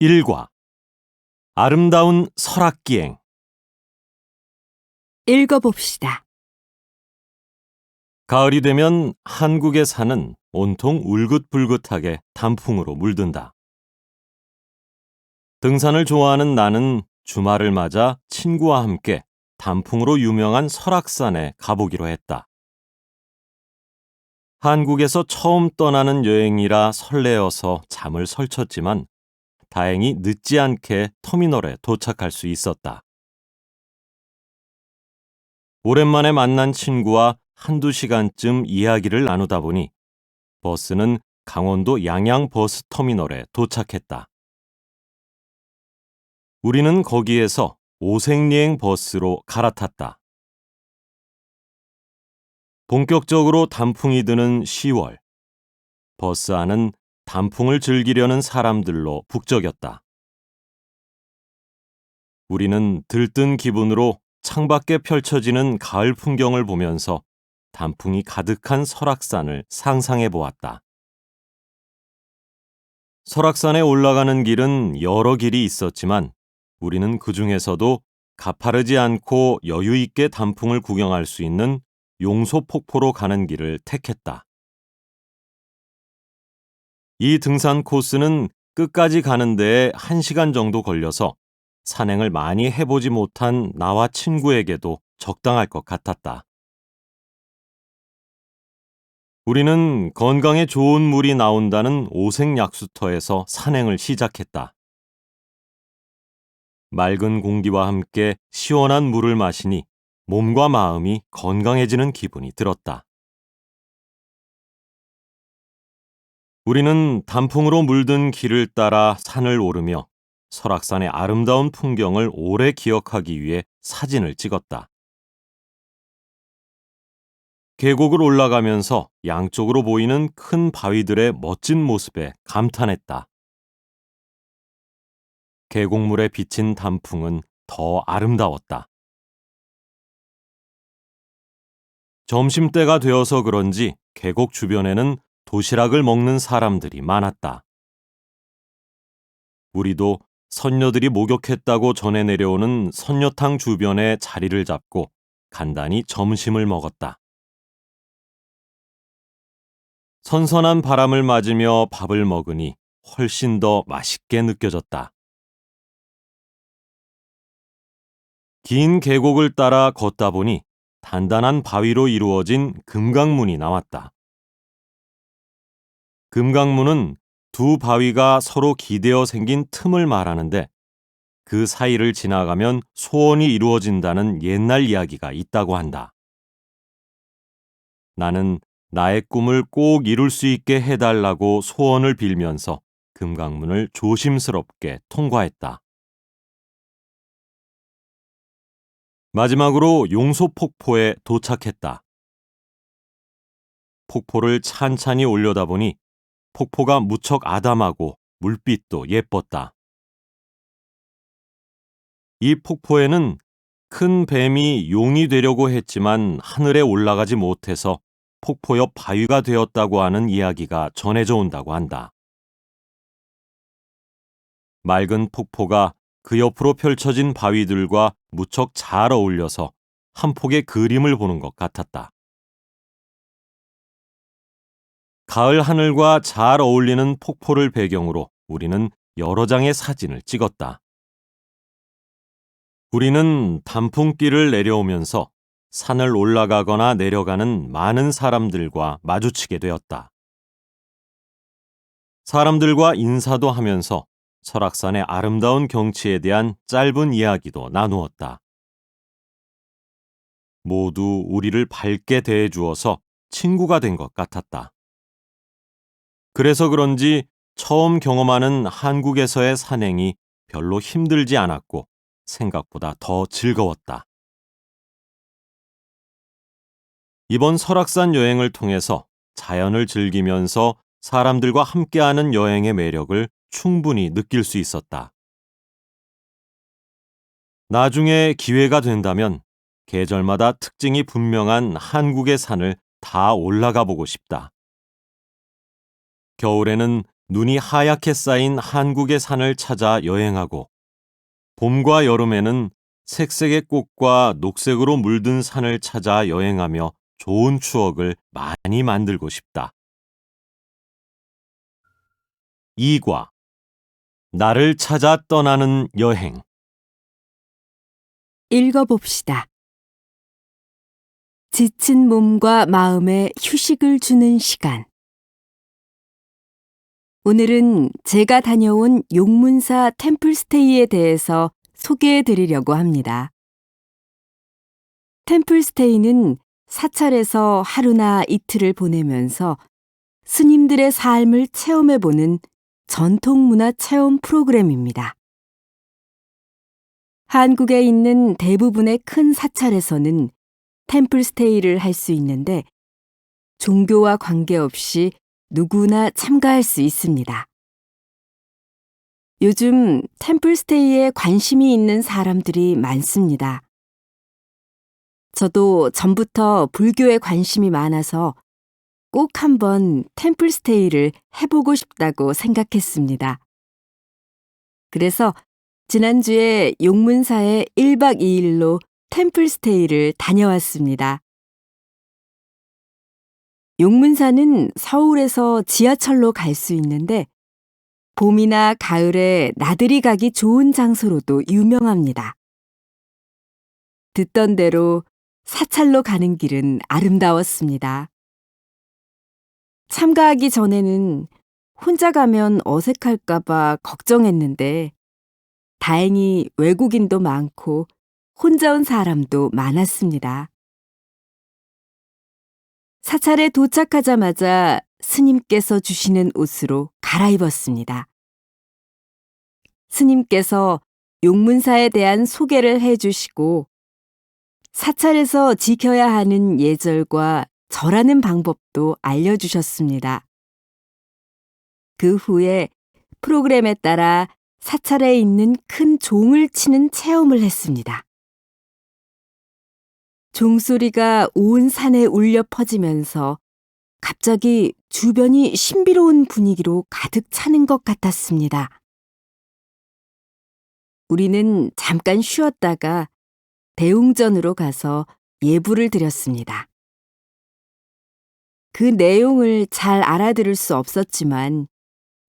1과 아름다운 설악기행. 읽어봅시다. 가을이 되면 한국의 산은 온통 울긋불긋하게 단풍으로 물든다. 등산을 좋아하는 나는 주말을 맞아 친구와 함께 단풍으로 유명한 설악산에 가보기로 했다. 한국에서 처음 떠나는 여행이라 설레어서 잠을 설쳤지만 다행히 늦지 않게 터미널에 도착할 수 있었다. 오랜만에 만난 친구와 한두 시간쯤 이야기를 나누다 보니 버스는 강원도 양양버스터미널에 도착했다. 우리는 거기에서 오색리행 버스로 갈아탔다. 본격적으로 단풍이 드는 10월, 버스 안은 단풍을 즐기려는 사람들로 북적였다. 우리는 들뜬 기분으로 창밖에 펼쳐지는 가을 풍경을 보면서 단풍이 가득한 설악산을 상상해 보았다. 설악산에 올라가는 길은 여러 길이 있었지만 우리는 그 중에서도 가파르지 않고 여유 있게 단풍을 구경할 수 있는 용소폭포로 가는 길을 택했다. 이 등산 코스는 끝까지 가는 데에 1시간 정도 걸려서 산행을 많이 해보지 못한 나와 친구에게도 적당할 것 같았다. 우리는 건강에 좋은 물이 나온다는 오색약수터에서 산행을 시작했다. 맑은 공기와 함께 시원한 물을 마시니 몸과 마음이 건강해지는 기분이 들었다. 우리는 단풍으로 물든 길을 따라 산을 오르며 설악산의 아름다운 풍경을 오래 기억하기 위해 사진을 찍었다. 계곡을 올라가면서 양쪽으로 보이는 큰 바위들의 멋진 모습에 감탄했다. 계곡물에 비친 단풍은 더 아름다웠다. 점심때가 되어서 그런지 계곡 주변에는 도시락을 먹는 사람들이 많았다. 우리도 선녀들이 목욕했다고 전해 내려오는 선녀탕 주변에 자리를 잡고 간단히 점심을 먹었다. 선선한 바람을 맞으며 밥을 먹으니 훨씬 더 맛있게 느껴졌다. 긴 계곡을 따라 걷다 보니 단단한 바위로 이루어진 금강문이 나왔다. 금강문은 두 바위가 서로 기대어 생긴 틈을 말하는데 그 사이를 지나가면 소원이 이루어진다는 옛날 이야기가 있다고 한다. 나는 나의 꿈을 꼭 이룰 수 있게 해달라고 소원을 빌면서 금강문을 조심스럽게 통과했다. 마지막으로 용소폭포에 도착했다. 폭포를 찬찬히 올려다보니 폭포가 무척 아담하고 물빛도 예뻤다. 이 폭포에는 큰 뱀이 용이 되려고 했지만 하늘에 올라가지 못해서 폭포 옆 바위가 되었다고 하는 이야기가 전해져 온다고 한다. 맑은 폭포가 그 옆으로 펼쳐진 바위들과 무척 잘 어울려서 한 폭의 그림을 보는 것 같았다. 가을 하늘과 잘 어울리는 폭포를 배경으로 우리는 여러 장의 사진을 찍었다. 우리는 단풍길을 내려오면서 산을 올라가거나 내려가는 많은 사람들과 마주치게 되었다. 사람들과 인사도 하면서 설악산의 아름다운 경치에 대한 짧은 이야기도 나누었다. 모두 우리를 밝게 대해주어서 친구가 된 것 같았다. 그래서 그런지 처음 경험하는 한국에서의 산행이 별로 힘들지 않았고 생각보다 더 즐거웠다. 이번 설악산 여행을 통해서 자연을 즐기면서 사람들과 함께하는 여행의 매력을 충분히 느낄 수 있었다. 나중에 기회가 된다면 계절마다 특징이 분명한 한국의 산을 다 올라가 보고 싶다. 겨울에는 눈이 하얗게 쌓인 한국의 산을 찾아 여행하고 봄과 여름에는 색색의 꽃과 녹색으로 물든 산을 찾아 여행하며 좋은 추억을 많이 만들고 싶다. 2과 나를 찾아 떠나는 여행. 읽어봅시다. 지친 몸과 마음에 휴식을 주는 시간. 오늘은 제가 다녀온 용문사 템플스테이에 대해서 소개해 드리려고 합니다. 템플스테이는 사찰에서 하루나 이틀을 보내면서 스님들의 삶을 체험해보는 전통문화 체험 프로그램입니다. 한국에 있는 대부분의 큰 사찰에서는 템플스테이를 할 수 있는데 종교와 관계없이 누구나 참가할 수 있습니다. 요즘 템플스테이에 관심이 있는 사람들이 많습니다. 저도 전부터 불교에 관심이 많아서 꼭 한번 템플스테이를 해보고 싶다고 생각했습니다. 그래서 지난주에 용문사에 1박 2일로 템플스테이를 다녀왔습니다. 용문사는 서울에서 지하철로 갈 수 있는데 봄이나 가을에 나들이 가기 좋은 장소로도 유명합니다. 듣던 대로 사찰로 가는 길은 아름다웠습니다. 참가하기 전에는 혼자 가면 어색할까봐 걱정했는데 다행히 외국인도 많고 혼자 온 사람도 많았습니다. 사찰에 도착하자마자 스님께서 주시는 옷으로 갈아입었습니다. 스님께서 용문사에 대한 소개를 해주시고 사찰에서 지켜야 하는 예절과 절하는 방법도 알려주셨습니다. 그 후에 프로그램에 따라 사찰에 있는 큰 종을 치는 체험을 했습니다. 종소리가 온 산에 울려 퍼지면서 갑자기 주변이 신비로운 분위기로 가득 차는 것 같았습니다. 우리는 잠깐 쉬었다가 대웅전으로 가서 예불을 드렸습니다. 그 내용을 잘 알아들을 수 없었지만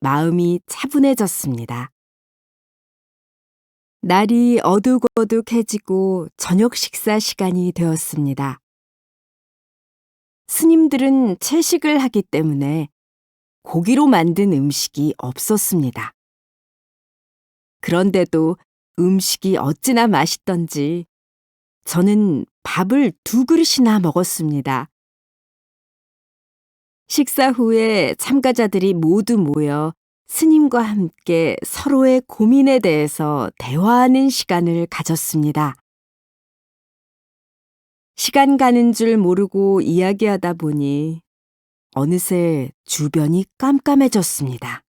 마음이 차분해졌습니다. 날이 어둑어둑해지고 저녁 식사 시간이 되었습니다. 스님들은 채식을 하기 때문에 고기로 만든 음식이 없었습니다. 그런데도 음식이 어찌나 맛있던지 저는 밥을 2그릇이나 먹었습니다. 식사 후에 참가자들이 모두 모여 스님과 함께 서로의 고민에 대해서 대화하는 시간을 가졌습니다. 시간 가는 줄 모르고 이야기하다 보니 어느새 주변이 깜깜해졌습니다.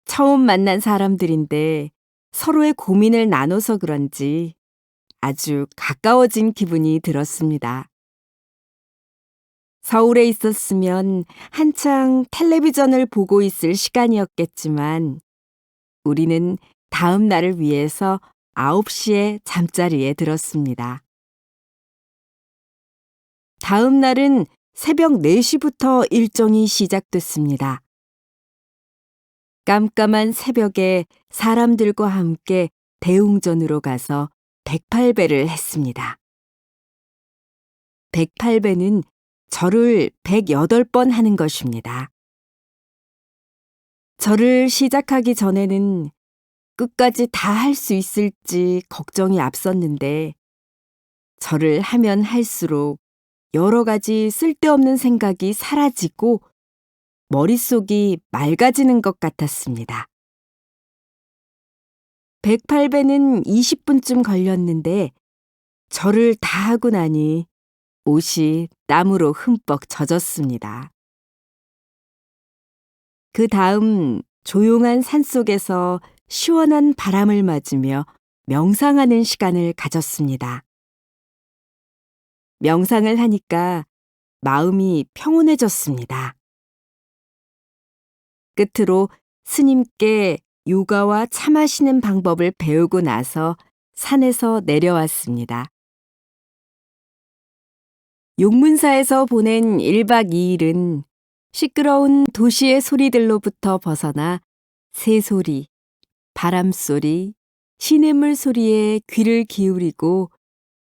처음 만난 사람들인데 서로의 고민을 나눠서 그런지 아주 가까워진 기분이 들었습니다. 서울에 있었으면 한창 텔레비전을 보고 있을 시간이었겠지만 우리는 다음 날을 위해서 9시에 잠자리에 들었습니다. 다음 날은 새벽 4시부터 일정이 시작됐습니다. 깜깜한 새벽에 사람들과 함께 대웅전으로 가서 108배를 했습니다. 108배는 절을 108번 하는 것입니다. 절을 시작하기 전에는 끝까지 다 할 수 있을지 걱정이 앞섰는데 절을 하면 할수록 여러 가지 쓸데없는 생각이 사라지고 머릿속이 맑아지는 것 같았습니다. 108배는 20분쯤 걸렸는데 절을 다 하고 나니 옷이 땀으로 흠뻑 젖었습니다. 그 다음 조용한 산속에서 시원한 바람을 맞으며 명상하는 시간을 가졌습니다. 명상을 하니까 마음이 평온해졌습니다. 끝으로 스님께 요가와 차 마시는 방법을 배우고 나서 산에서 내려왔습니다. 용문사에서 보낸 1박 2일은 시끄러운 도시의 소리들로부터 벗어나 새소리, 바람소리, 시냇물 소리에 귀를 기울이고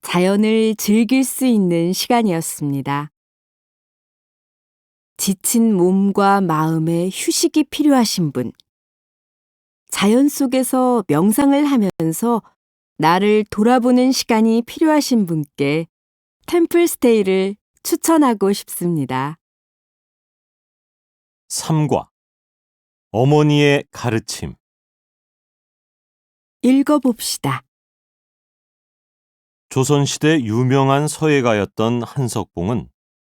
자연을 즐길 수 있는 시간이었습니다. 지친 몸과 마음에 휴식이 필요하신 분, 자연 속에서 명상을 하면서 나를 돌아보는 시간이 필요하신 분께 템플스테이를 추천하고 싶습니다. 3과 어머니의 가르침. 읽어봅시다. 조선시대 유명한 서예가였던 한석봉은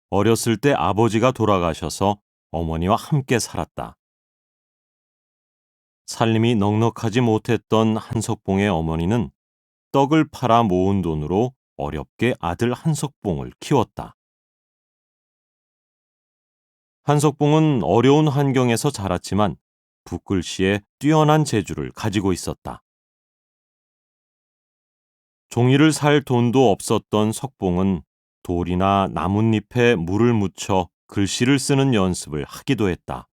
어렸을 때 아버지가 돌아가셔서 어머니와 함께 살았다. 살림이 넉넉하지 못했던 한석봉의 어머니는 떡을 팔아 모은 돈으로 어렵게 아들 한석봉을 키웠다. 한석봉은 어려운 환경에서 자랐지만 붓글씨에 뛰어난 재주를 가지고 있었다. 종이를 살 돈도 없었던 석봉은 돌이나 나뭇잎에 물을 묻혀 글씨를 쓰는 연습을 하기도 했다.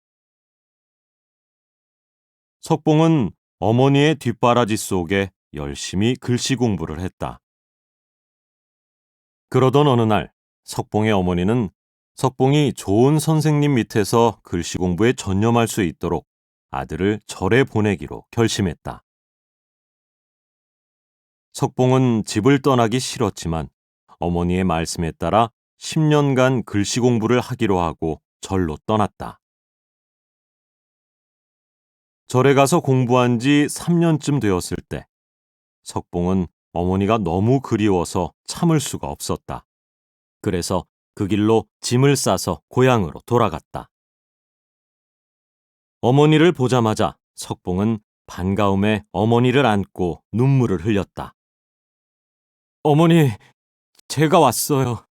석봉은 어머니의 뒷바라지 속에 열심히 글씨 공부를 했다. 그러던 어느 날 석봉의 어머니는 석봉이 좋은 선생님 밑에서 글씨 공부에 전념할 수 있도록 아들을 절에 보내기로 결심했다. 석봉은 집을 떠나기 싫었지만 어머니의 말씀에 따라 10년간 글씨 공부를 하기로 하고 절로 떠났다. 절에 가서 공부한 지 3년쯤 되었을 때 석봉은 어머니가 너무 그리워서 참을 수가 없었다. 그래서 그 길로 짐을 싸서 고향으로 돌아갔다. 어머니를 보자마자 석봉은 반가움에 어머니를 안고 눈물을 흘렸다. 어머니, 제가 왔어요.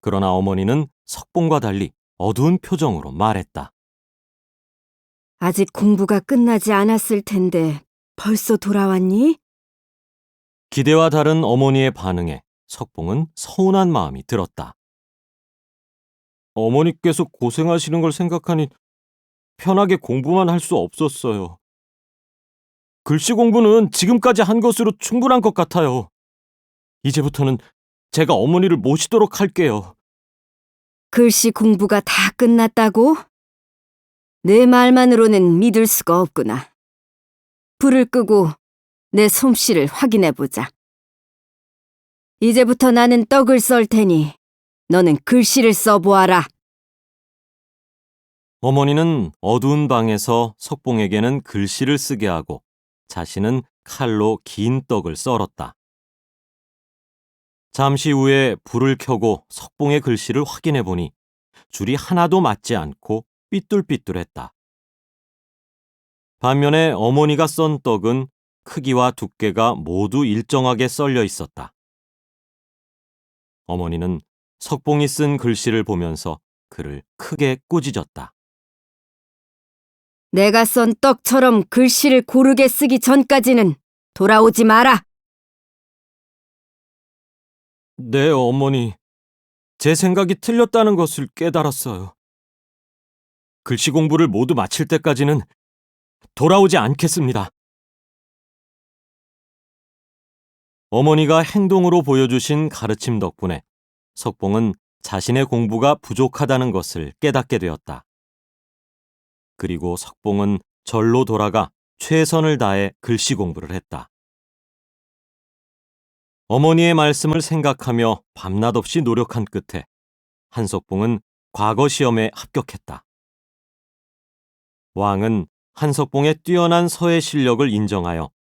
그러나 어머니는 석봉과 달리 어두운 표정으로 말했다. 아직 공부가 끝나지 않았을 텐데 벌써 돌아왔니? 기대와 다른 어머니의 반응에 석봉은 서운한 마음이 들었다. 어머니께서 고생하시는 걸 생각하니 편하게 공부만 할 수 없었어요. 글씨 공부는 지금까지 한 것으로 충분한 것 같아요. 이제부터는 제가 어머니를 모시도록 할게요. 글씨 공부가 다 끝났다고? 내 말만으로는 믿을 수가 없구나. 불을 끄고 내 솜씨를 확인해보자. 이제부터 나는 떡을 썰 테니 너는 글씨를 써보아라. 어머니는 어두운 방에서 석봉에게는 글씨를 쓰게 하고 자신은 칼로 긴 떡을 썰었다. 잠시 후에 불을 켜고 석봉의 글씨를 확인해 보니 줄이 하나도 맞지 않고 삐뚤삐뚤했다. 반면에 어머니가 썬 떡은 크기와 두께가 모두 일정하게 썰려 있었다. 어머니는 석봉이 쓴 글씨를 보면서 그를 크게 꾸짖었다. 내가 썬 떡처럼 글씨를 고르게 쓰기 전까지는 돌아오지 마라. 네, 어머니. 제 생각이 틀렸다는 것을 깨달았어요. 글씨 공부를 모두 마칠 때까지는 돌아오지 않겠습니다. 어머니가 행동으로 보여주신 가르침 덕분에 석봉은 자신의 공부가 부족하다는 것을 깨닫게 되었다. 그리고 석봉은 절로 돌아가 최선을 다해 글씨 공부를 했다. 어머니의 말씀을 생각하며 밤낮 없이 노력한 끝에 한석봉은 과거 시험에 합격했다. 왕은 한석봉의 뛰어난 서예 실력을 인정하여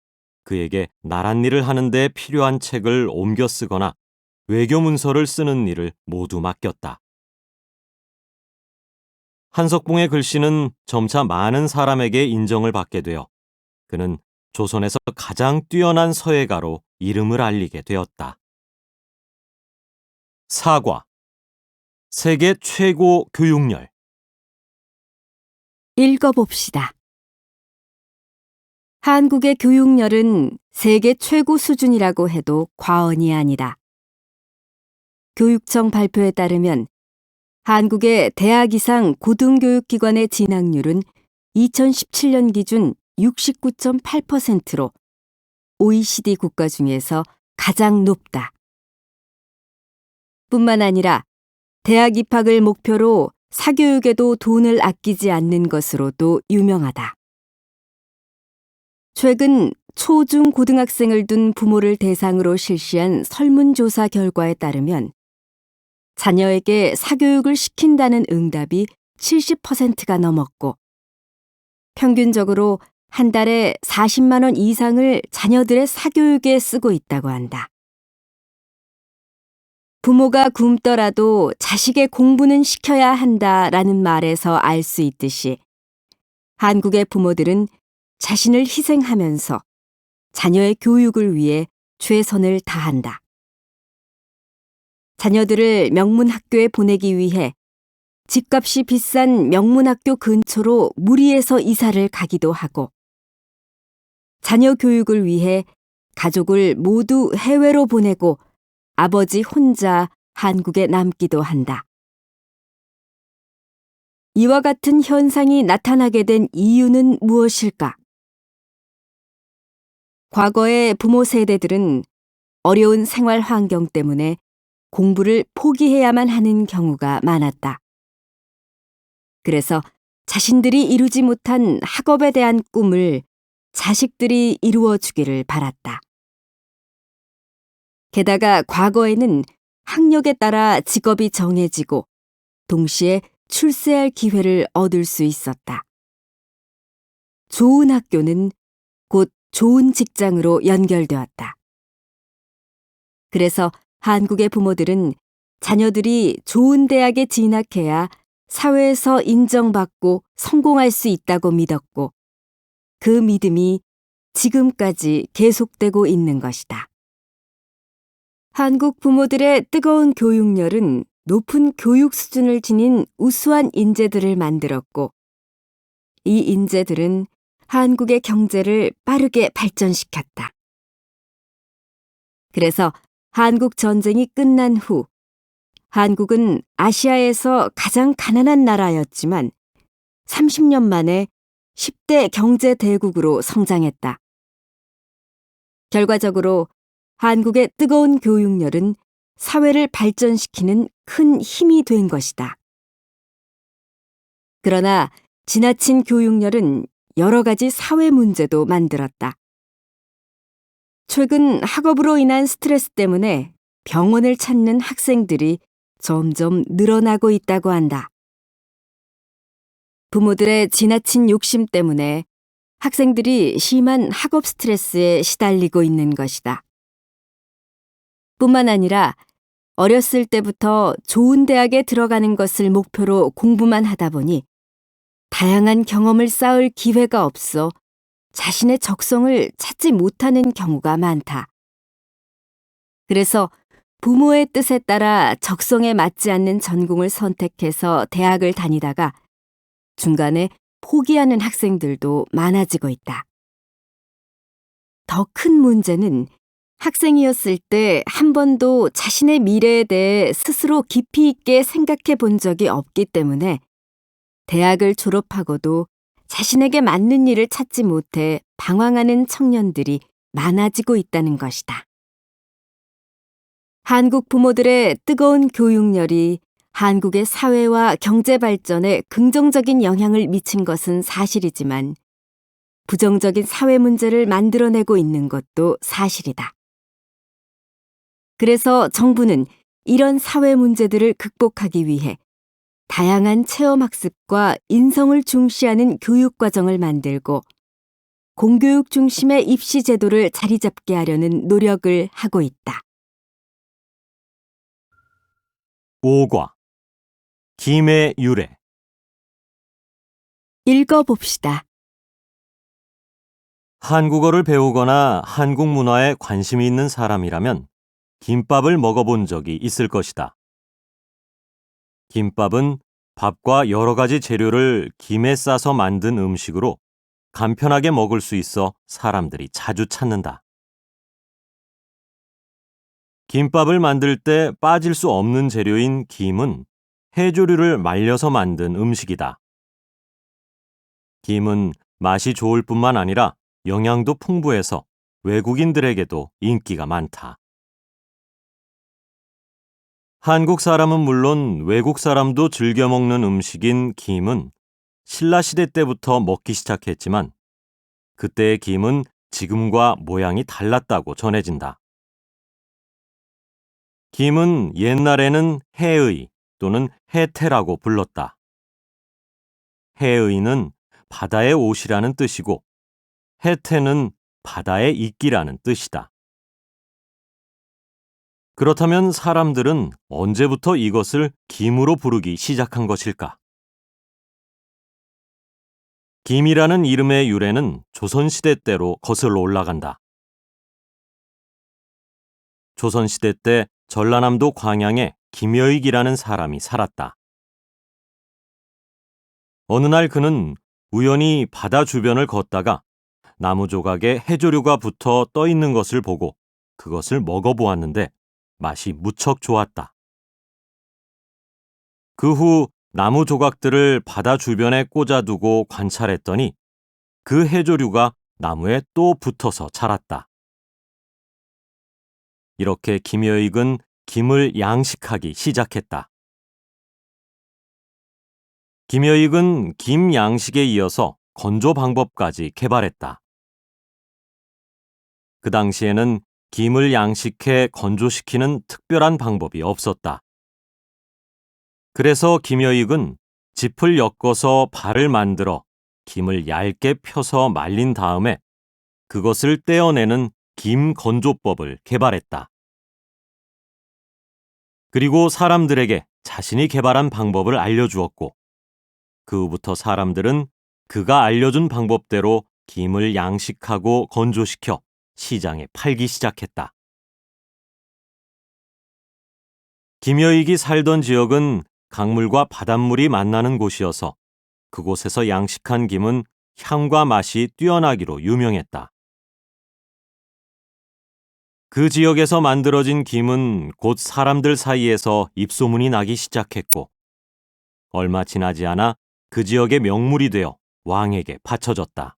그에게 나랏일을 하는 데 필요한 책을 옮겨 쓰거나 외교 문서를 쓰는 일을 모두 맡겼다. 한석봉의 글씨는 점차 많은 사람에게 인정을 받게 되어 그는 조선에서 가장 뛰어난 서예가로 이름을 알리게 되었다. 사과, 세계 최고 교육열. 읽어봅시다. 한국의 교육열은 세계 최고 수준이라고 해도 과언이 아니다. 교육청 발표에 따르면 한국의 대학 이상 고등교육기관의 진학률은 2017년 기준 69.8%로 OECD 국가 중에서 가장 높다. 뿐만 아니라 대학 입학을 목표로 사교육에도 돈을 아끼지 않는 것으로도 유명하다. 최근 초중 고등학생을 둔 부모를 대상으로 실시한 설문조사 결과에 따르면 자녀에게 사교육을 시킨다는 응답이 70%가 넘었고 평균적으로 한 달에 40만 원 이상을 자녀들의 사교육에 쓰고 있다고 한다. 부모가 굶더라도 자식의 공부는 시켜야 한다라는 말에서 알 수 있듯이 한국의 부모들은 자신을 희생하면서 자녀의 교육을 위해 최선을 다한다. 자녀들을 명문학교에 보내기 위해 집값이 비싼 명문학교 근처로 무리해서 이사를 가기도 하고 자녀 교육을 위해 가족을 모두 해외로 보내고 아버지 혼자 한국에 남기도 한다. 이와 같은 현상이 나타나게 된 이유는 무엇일까? 과거의 부모 세대들은 어려운 생활 환경 때문에 공부를 포기해야만 하는 경우가 많았다. 그래서 자신들이 이루지 못한 학업에 대한 꿈을 자식들이 이루어 주기를 바랐다. 게다가 과거에는 학력에 따라 직업이 정해지고 동시에 출세할 기회를 얻을 수 있었다. 좋은 학교는 곧 좋은 직장으로 연결되었다. 그래서 한국의 부모들은 자녀들이 좋은 대학에 진학해야 사회에서 인정받고 성공할 수 있다고 믿었고 그 믿음이 지금까지 계속되고 있는 것이다. 한국 부모들의 뜨거운 교육열은 높은 교육 수준을 지닌 우수한 인재들을 만들었고 이 인재들은 한국의 경제를 빠르게 발전시켰다. 그래서 한국 전쟁이 끝난 후 한국은 아시아에서 가장 가난한 나라였지만 30년 만에 10대 경제 대국으로 성장했다. 결과적으로 한국의 뜨거운 교육열은 사회를 발전시키는 큰 힘이 된 것이다. 그러나 지나친 교육열은 여러 가지 사회 문제도 만들었다. 최근 학업으로 인한 스트레스 때문에 병원을 찾는 학생들이 점점 늘어나고 있다고 한다. 부모들의 지나친 욕심 때문에 학생들이 심한 학업 스트레스에 시달리고 있는 것이다. 뿐만 아니라 어렸을 때부터 좋은 대학에 들어가는 것을 목표로 공부만 하다 보니 다양한 경험을 쌓을 기회가 없어 자신의 적성을 찾지 못하는 경우가 많다. 그래서 부모의 뜻에 따라 적성에 맞지 않는 전공을 선택해서 대학을 다니다가 중간에 포기하는 학생들도 많아지고 있다. 더 큰 문제는 학생이었을 때 한 번도 자신의 미래에 대해 스스로 깊이 있게 생각해 본 적이 없기 때문에 대학을 졸업하고도 자신에게 맞는 일을 찾지 못해 방황하는 청년들이 많아지고 있다는 것이다. 한국 부모들의 뜨거운 교육열이 한국의 사회와 경제 발전에 긍정적인 영향을 미친 것은 사실이지만 부정적인 사회 문제를 만들어내고 있는 것도 사실이다. 그래서 정부는 이런 사회 문제들을 극복하기 위해 다양한 체험학습과 인성을 중시하는 교육과정을 만들고 공교육 중심의 입시 제도를 자리 잡게 하려는 노력을 하고 있다. 5과 김의 유래. 읽어봅시다. 한국어를 배우거나 한국 문화에 관심이 있는 사람이라면 김밥을 먹어본 적이 있을 것이다. 김밥은 밥과 여러 가지 재료를 김에 싸서 만든 음식으로 간편하게 먹을 수 있어 사람들이 자주 찾는다. 김밥을 만들 때 빠질 수 없는 재료인 김은 해조류를 말려서 만든 음식이다. 김은 맛이 좋을 뿐만 아니라 영양도 풍부해서 외국인들에게도 인기가 많다. 한국 사람은 물론 외국 사람도 즐겨 먹는 음식인 김은 신라시대 때부터 먹기 시작했지만 그때의 김은 지금과 모양이 달랐다고 전해진다. 김은 옛날에는 해의 또는 해태라고 불렀다. 해의는 바다의 옷이라는 뜻이고 해태는 바다의 이끼라는 뜻이다. 그렇다면 사람들은 언제부터 이것을 김으로 부르기 시작한 것일까? 김이라는 이름의 유래는 조선시대 때로 거슬러 올라간다. 조선시대 때 전라남도 광양에 김여익이라는 사람이 살았다. 어느 날 그는 우연히 바다 주변을 걷다가 나무 조각에 해조류가 붙어 떠 있는 것을 보고 그것을 먹어보았는데 맛이 무척 좋았다. 그 후 나무 조각들을 바다 주변에 꽂아두고 관찰했더니 그 해조류가 나무에 또 붙어서 자랐다. 이렇게 김여익은 김을 양식하기 시작했다. 김여익은 김 양식에 이어서 건조 방법까지 개발했다. 그 당시에는 김을 양식해 건조시키는 특별한 방법이 없었다. 그래서 김여익은 짚을 엮어서 발을 만들어 김을 얇게 펴서 말린 다음에 그것을 떼어내는 김 건조법을 개발했다. 그리고 사람들에게 자신이 개발한 방법을 알려주었고 그 후부터 사람들은 그가 알려준 방법대로 김을 양식하고 건조시켜 시장에 팔기 시작했다. 김여익이 살던 지역은 강물과 바닷물이 만나는 곳이어서 그곳에서 양식한 김은 향과 맛이 뛰어나기로 유명했다. 그 지역에서 만들어진 김은 곧 사람들 사이에서 입소문이 나기 시작했고 얼마 지나지 않아 그 지역의 명물이 되어 왕에게 바쳐졌다.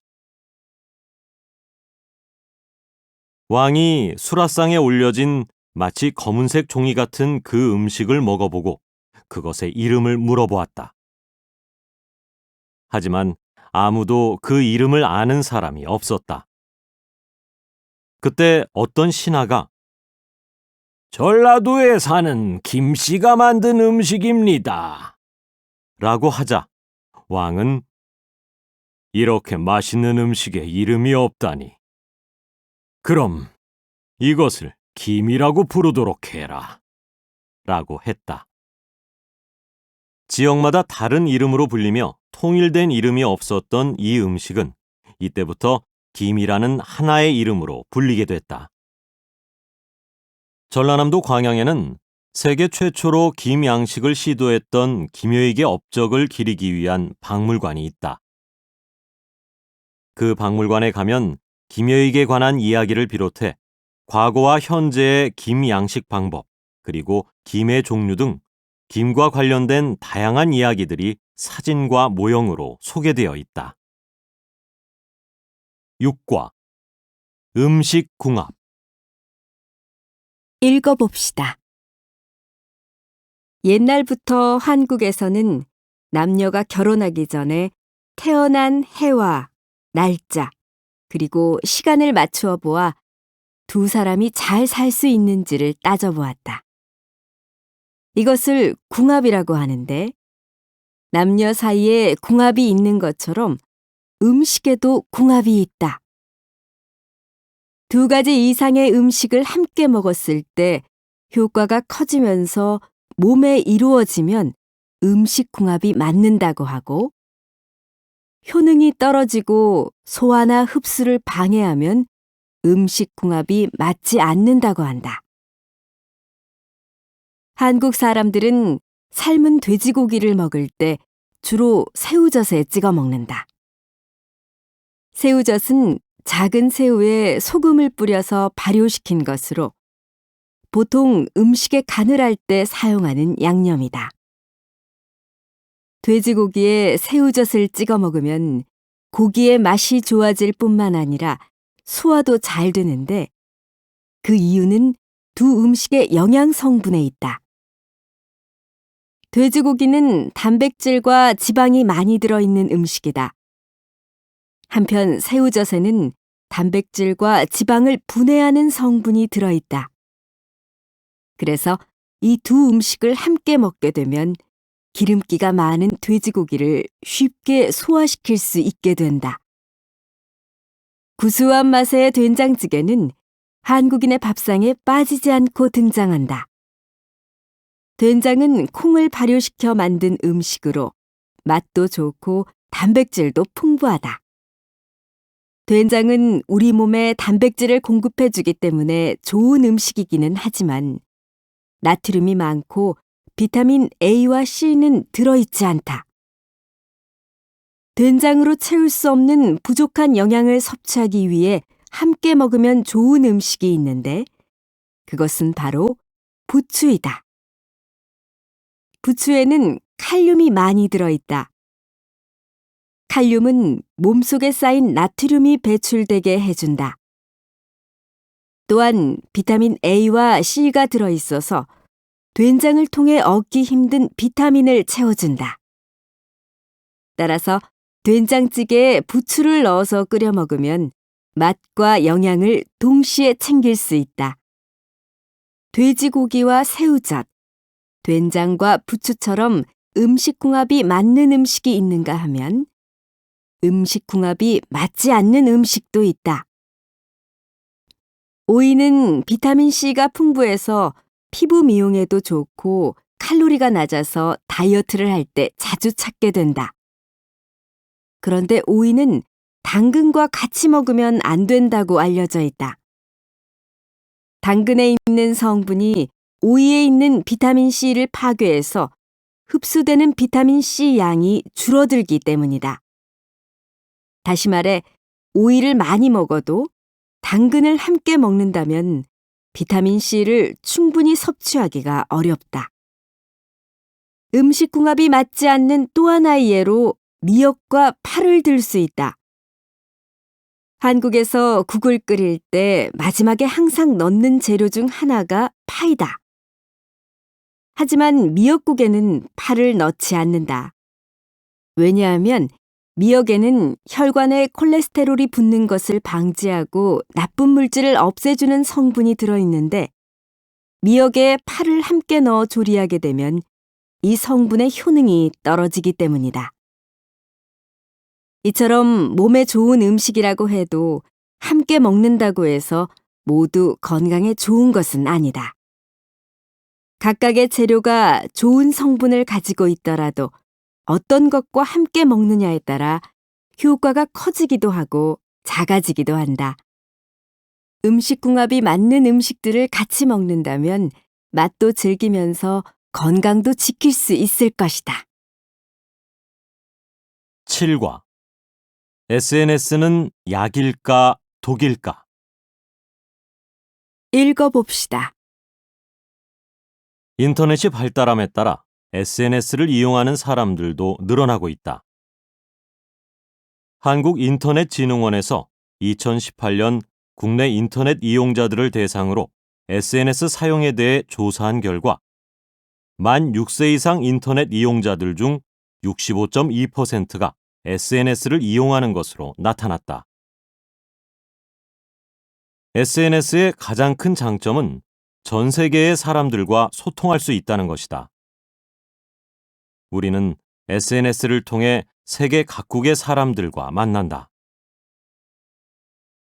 왕이 수라상에 올려진 마치 검은색 종이 같은 그 음식을 먹어보고 그것의 이름을 물어보았다. 하지만 아무도 그 이름을 아는 사람이 없었다. 그때 어떤 신하가 전라도에 사는 김씨가 만든 음식입니다. 라고 하자 왕은 이렇게 맛있는 음식에 이름이 없다니. 그럼 이것을 김이라고 부르도록 해라. 라고 했다. 지역마다 다른 이름으로 불리며 통일된 이름이 없었던 이 음식은 이때부터 김이라는 하나의 이름으로 불리게 됐다. 전라남도 광양에는 세계 최초로 김 양식을 시도했던 김여익의 업적을 기리기 위한 박물관이 있다. 그 박물관에 가면 김여익에 관한 이야기를 비롯해 과거와 현재의 김 양식 방법, 그리고 김의 종류 등 김과 관련된 다양한 이야기들이 사진과 모형으로 소개되어 있다. 6과 음식궁합. 읽어봅시다. 옛날부터 한국에서는 남녀가 결혼하기 전에 태어난 해와 날짜, 그리고 시간을 맞추어 보아 두 사람이 잘 살 수 있는지를 따져보았다. 이것을 궁합이라고 하는데 남녀 사이에 궁합이 있는 것처럼 음식에도 궁합이 있다. 두 가지 이상의 음식을 함께 먹었을 때 효과가 커지면서 몸에 이루어지면 음식 궁합이 맞는다고 하고 효능이 떨어지고 소화나 흡수를 방해하면 음식 궁합이 맞지 않는다고 한다. 한국 사람들은 삶은 돼지고기를 먹을 때 주로 새우젓에 찍어 먹는다. 새우젓은 작은 새우에 소금을 뿌려서 발효시킨 것으로 보통 음식에 간을 할 때 사용하는 양념이다. 돼지고기에 새우젓을 찍어 먹으면 고기의 맛이 좋아질 뿐만 아니라 소화도 잘 되는데 그 이유는 두 음식의 영양 성분에 있다. 돼지고기는 단백질과 지방이 많이 들어있는 음식이다. 한편 새우젓에는 단백질과 지방을 분해하는 성분이 들어있다. 그래서 이 두 음식을 함께 먹게 되면 기름기가 많은 돼지고기를 쉽게 소화시킬 수 있게 된다. 구수한 맛의 된장찌개는 한국인의 밥상에 빠지지 않고 등장한다. 된장은 콩을 발효시켜 만든 음식으로 맛도 좋고 단백질도 풍부하다. 된장은 우리 몸에 단백질을 공급해주기 때문에 좋은 음식이기는 하지만 나트륨이 많고 비타민 A와 C는 들어있지 않다. 된장으로 채울 수 없는 부족한 영양을 섭취하기 위해 함께 먹으면 좋은 음식이 있는데 그것은 바로 부추이다. 부추에는 칼륨이 많이 들어있다. 칼륨은 몸속에 쌓인 나트륨이 배출되게 해준다. 또한 비타민 A와 C가 들어있어서 된장을 통해 얻기 힘든 비타민을 채워준다. 따라서 된장찌개에 부추를 넣어서 끓여 먹으면 맛과 영양을 동시에 챙길 수 있다. 돼지고기와 새우젓, 된장과 부추처럼 음식궁합이 맞는 음식이 있는가 하면 음식궁합이 맞지 않는 음식도 있다. 오이는 비타민C가 풍부해서 피부 미용에도 좋고 칼로리가 낮아서 다이어트를 할 때 자주 찾게 된다. 그런데 오이는 당근과 같이 먹으면 안 된다고 알려져 있다. 당근에 있는 성분이 오이에 있는 비타민C를 파괴해서 흡수되는 비타민C 양이 줄어들기 때문이다. 다시 말해 오이를 많이 먹어도 당근을 함께 먹는다면 비타민C를 충분히 섭취하기가 어렵다. 음식궁합이 맞지 않는 또 하나의 예로 미역과 파를 들 수 있다. 한국에서 국을 끓일 때 마지막에 항상 넣는 재료 중 하나가 파이다. 하지만 미역국에는 파를 넣지 않는다. 왜냐하면 미역에는 혈관에 콜레스테롤이 붙는 것을 방지하고 나쁜 물질을 없애주는 성분이 들어있는데 미역에 파를 함께 넣어 조리하게 되면 이 성분의 효능이 떨어지기 때문이다. 이처럼 몸에 좋은 음식이라고 해도 함께 먹는다고 해서 모두 건강에 좋은 것은 아니다. 각각의 재료가 좋은 성분을 가지고 있더라도 어떤 것과 함께 먹느냐에 따라 효과가 커지기도 하고 작아지기도 한다. 음식궁합이 맞는 음식들을 같이 먹는다면 맛도 즐기면서 건강도 지킬 수 있을 것이다. 7과 SNS는 약일까 독일까? 읽어봅시다. 인터넷이 발달함에 따라 SNS를 이용하는 사람들도 늘어나고 있다. 한국인터넷진흥원에서 2018년 국내 인터넷 이용자들을 대상으로 SNS 사용에 대해 조사한 결과 만 6세 이상 인터넷 이용자들 중 65.2%가 SNS를 이용하는 것으로 나타났다. SNS의 가장 큰 장점은 전 세계의 사람들과 소통할 수 있다는 것이다. 우리는 SNS를 통해 세계 각국의 사람들과 만난다.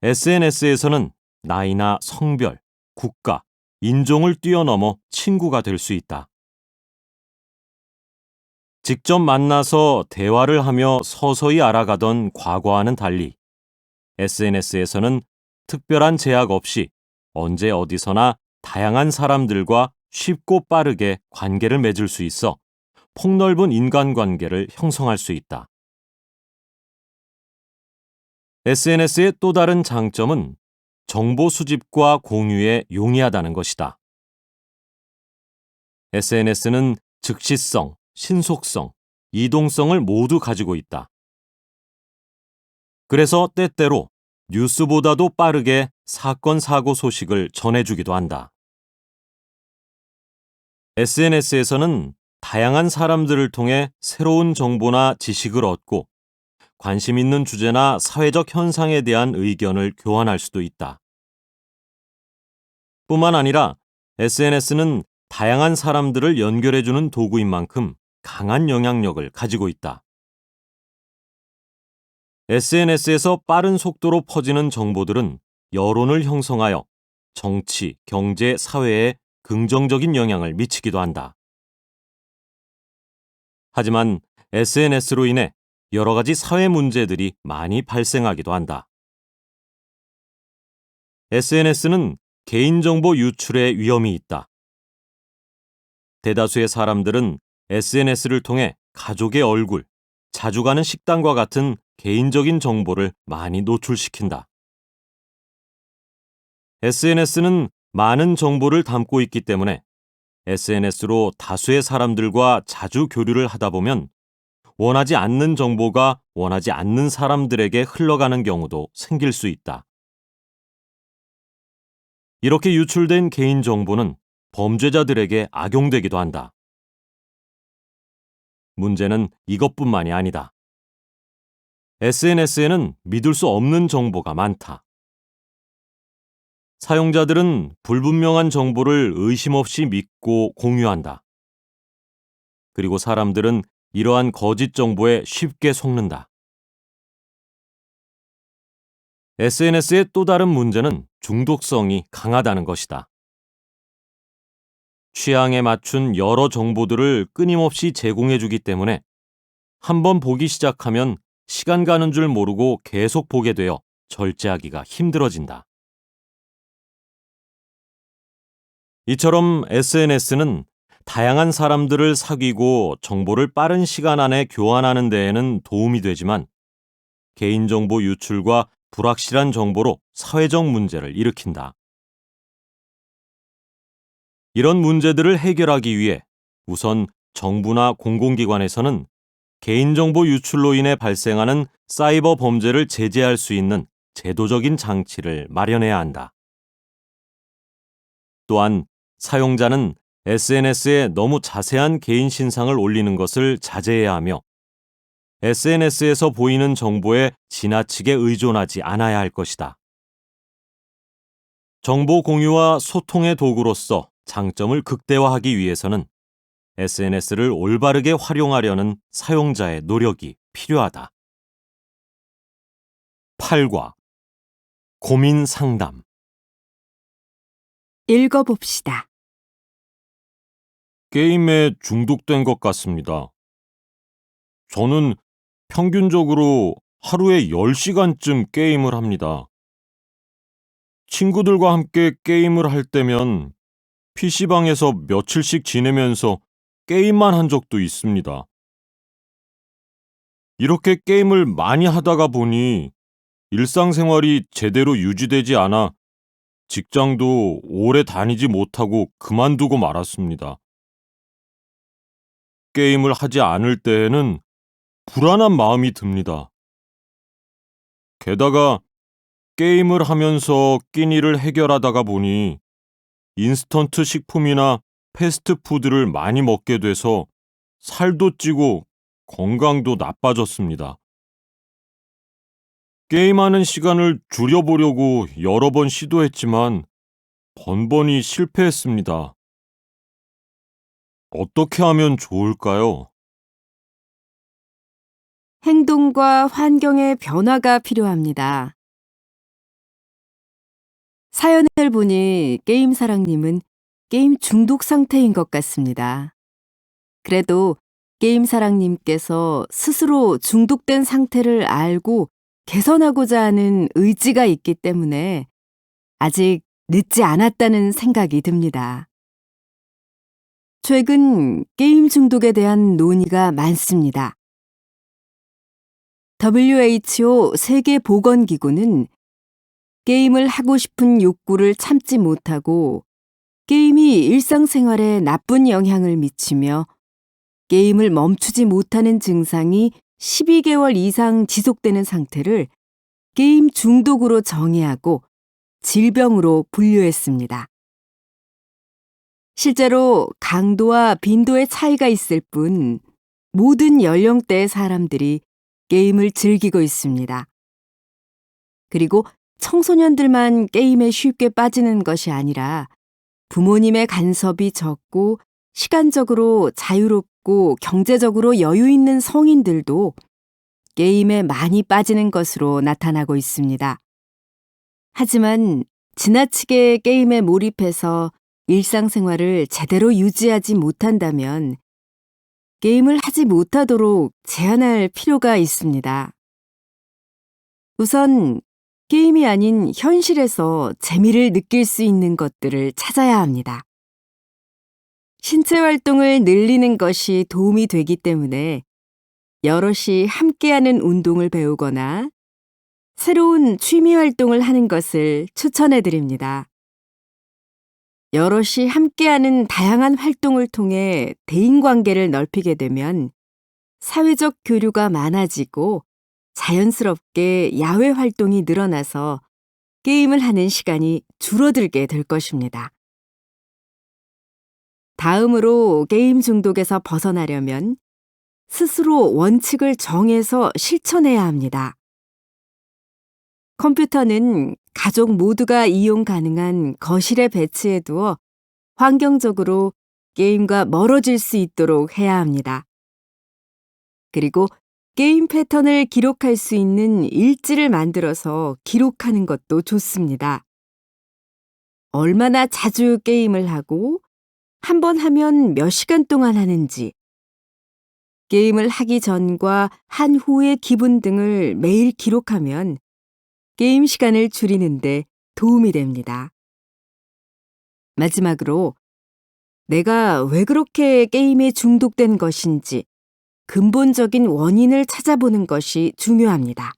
SNS에서는 나이나 성별, 국가, 인종을 뛰어넘어 친구가 될 수 있다. 직접 만나서 대화를 하며 서서히 알아가던 과거와는 달리 SNS에서는 특별한 제약 없이 언제 어디서나 다양한 사람들과 쉽고 빠르게 관계를 맺을 수 있어 폭넓은 인간관계를 형성할 수 있다. SNS의 또 다른 장점은 정보 수집과 공유에 용이하다는 것이다. SNS는 즉시성, 신속성, 이동성을 모두 가지고 있다. 그래서 때때로 뉴스보다도 빠르게 사건, 사고 소식을 전해주기도 한다. SNS에서는 다양한 사람들을 통해 새로운 정보나 지식을 얻고 관심 있는 주제나 사회적 현상에 대한 의견을 교환할 수도 있다. 뿐만 아니라 SNS는 다양한 사람들을 연결해주는 도구인 만큼 강한 영향력을 가지고 있다. SNS에서 빠른 속도로 퍼지는 정보들은 여론을 형성하여 정치, 경제, 사회에 긍정적인 영향을 미치기도 한다. 하지만 SNS로 인해 여러 가지 사회 문제들이 많이 발생하기도 한다. SNS는 개인정보 유출의 위험이 있다. 대다수의 사람들은 SNS를 통해 가족의 얼굴, 자주 가는 식당과 같은 개인적인 정보를 많이 노출시킨다. SNS는 많은 정보를 담고 있기 때문에 SNS로 다수의 사람들과 자주 교류를 하다 보면 원하지 않는 정보가 원하지 않는 사람들에게 흘러가는 경우도 생길 수 있다. 이렇게 유출된 개인정보는 범죄자들에게 악용되기도 한다. 문제는 이것뿐만이 아니다. SNS에는 믿을 수 없는 정보가 많다. 사용자들은 불분명한 정보를 의심 없이 믿고 공유한다. 그리고 사람들은 이러한 거짓 정보에 쉽게 속는다. SNS의 또 다른 문제는 중독성이 강하다는 것이다. 취향에 맞춘 여러 정보들을 끊임없이 제공해주기 때문에 한번 보기 시작하면 시간 가는 줄 모르고 계속 보게 되어 절제하기가 힘들어진다. 이처럼 SNS는 다양한 사람들을 사귀고 정보를 빠른 시간 안에 교환하는 데에는 도움이 되지만 개인정보 유출과 불확실한 정보로 사회적 문제를 일으킨다. 이런 문제들을 해결하기 위해 우선 정부나 공공기관에서는 개인정보 유출로 인해 발생하는 사이버 범죄를 제재할 수 있는 제도적인 장치를 마련해야 한다. 또한 사용자는 SNS에 너무 자세한 개인 신상을 올리는 것을 자제해야 하며 SNS에서 보이는 정보에 지나치게 의존하지 않아야 할 것이다. 정보 공유와 소통의 도구로서 장점을 극대화하기 위해서는 SNS를 올바르게 활용하려는 사용자의 노력이 필요하다. 8과 고민 상담. 읽어봅시다. 게임에 중독된 것 같습니다. 저는 평균적으로 하루에 10시간쯤 게임을 합니다. 친구들과 함께 게임을 할 때면 PC방에서 며칠씩 지내면서 게임만 한 적도 있습니다. 이렇게 게임을 많이 하다가 보니 일상생활이 제대로 유지되지 않아 직장도 오래 다니지 못하고 그만두고 말았습니다. 게임을 하지 않을 때에는 불안한 마음이 듭니다. 게다가 게임을 하면서 끼니를 해결하다가 보니 인스턴트 식품이나 패스트푸드를 많이 먹게 돼서 살도 찌고 건강도 나빠졌습니다. 게임하는 시간을 줄여보려고 여러 번 시도했지만 번번이 실패했습니다. 어떻게 하면 좋을까요? 행동과 환경의 변화가 필요합니다. 사연을 보니 게임사랑님은 게임 중독 상태인 것 같습니다. 그래도 게임사랑님께서 스스로 중독된 상태를 알고 개선하고자 하는 의지가 있기 때문에 아직 늦지 않았다는 생각이 듭니다. 최근 게임 중독에 대한 논의가 많습니다. WHO 세계보건기구는 게임을 하고 싶은 욕구를 참지 못하고 게임이 일상생활에 나쁜 영향을 미치며 게임을 멈추지 못하는 증상이 12개월 이상 지속되는 상태를 게임 중독으로 정의하고 질병으로 분류했습니다. 실제로 강도와 빈도의 차이가 있을 뿐 모든 연령대의 사람들이 게임을 즐기고 있습니다. 그리고 청소년들만 게임에 쉽게 빠지는 것이 아니라 부모님의 간섭이 적고 시간적으로 자유롭고 경제적으로 여유 있는 성인들도 게임에 많이 빠지는 것으로 나타나고 있습니다. 하지만 지나치게 게임에 몰입해서 일상생활을 제대로 유지하지 못한다면 게임을 하지 못하도록 제한할 필요가 있습니다. 우선 게임이 아닌 현실에서 재미를 느낄 수 있는 것들을 찾아야 합니다. 신체 활동을 늘리는 것이 도움이 되기 때문에 여럿이 함께하는 운동을 배우거나 새로운 취미 활동을 하는 것을 추천해 드립니다. 여럿이 함께하는 다양한 활동을 통해 대인관계를 넓히게 되면 사회적 교류가 많아지고 자연스럽게 야외 활동이 늘어나서 게임을 하는 시간이 줄어들게 될 것입니다. 다음으로 게임 중독에서 벗어나려면 스스로 원칙을 정해서 실천해야 합니다. 컴퓨터는 가족 모두가 이용 가능한 거실에 배치해 두어 환경적으로 게임과 멀어질 수 있도록 해야 합니다. 그리고 게임 패턴을 기록할 수 있는 일지를 만들어서 기록하는 것도 좋습니다. 얼마나 자주 게임을 하고 한 번 하면 몇 시간 동안 하는지, 게임을 하기 전과 한 후의 기분 등을 매일 기록하면 게임 시간을 줄이는데 도움이 됩니다. 마지막으로 내가 왜 그렇게 게임에 중독된 것인지 근본적인 원인을 찾아보는 것이 중요합니다.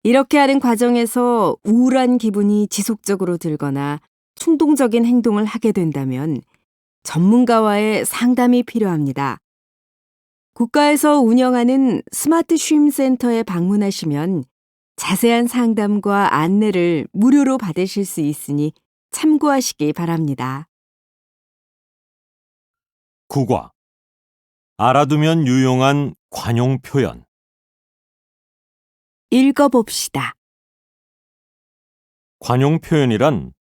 이렇게 하는 과정에서 우울한 기분이 지속적으로 들거나 충동적인 행동을 하게 된다면 전문가와의 상담이 필요합니다. 국가에서 운영하는 스마트 쉼 센터에 방문하시면 자세한 상담과 안내를 무료로 받으실 수 있으니 참고하시기 바랍니다. 국어. 알아두면 유용한 관용 표현. 읽어봅시다. 관용 표현이란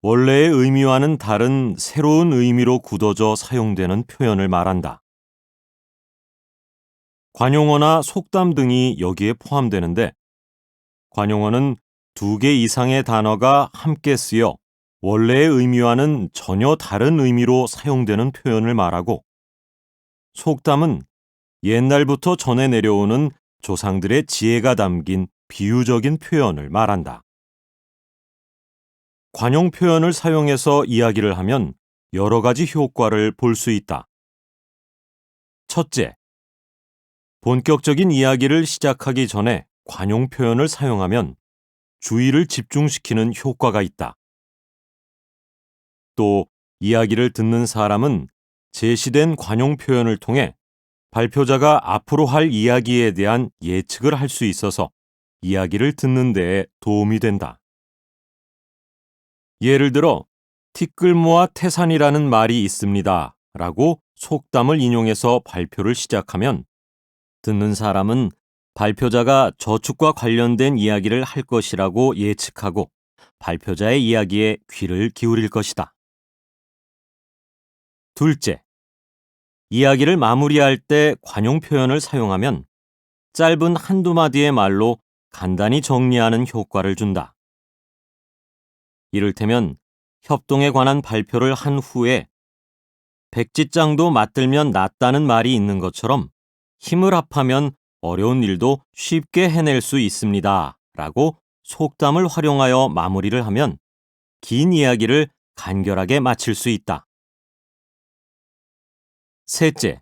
원래의 의미와는 다른 새로운 의미로 굳어져 사용되는 표현을 말한다. 관용어나 속담 등이 여기에 포함되는데, 관용어는 2개 이상의 단어가 함께 쓰여 원래의 의미와는 전혀 다른 의미로 사용되는 표현을 말하고, 속담은 옛날부터 전해 내려오는 조상들의 지혜가 담긴 비유적인 표현을 말한다. 관용 표현을 사용해서 이야기를 하면 여러 가지 효과를 볼 수 있다. 첫째, 본격적인 이야기를 시작하기 전에 관용 표현을 사용하면 주의를 집중시키는 효과가 있다. 또 이야기를 듣는 사람은 제시된 관용 표현을 통해 발표자가 앞으로 할 이야기에 대한 예측을 할 수 있어서 이야기를 듣는 데에 도움이 된다. 예를 들어 티끌모아 태산이라는 말이 있습니다 라고 속담을 인용해서 발표를 시작하면 듣는 사람은 발표자가 저축과 관련된 이야기를 할 것이라고 예측하고 발표자의 이야기에 귀를 기울일 것이다. 둘째, 이야기를 마무리할 때 관용 표현을 사용하면 짧은 한두 마디의 말로 간단히 정리하는 효과를 준다. 이를테면 협동에 관한 발표를 한 후에 백지장도 맞들면 낫다는 말이 있는 것처럼 힘을 합하면 어려운 일도 쉽게 해낼 수 있습니다 라고 속담을 활용하여 마무리를 하면 긴 이야기를 간결하게 마칠 수 있다. 셋째,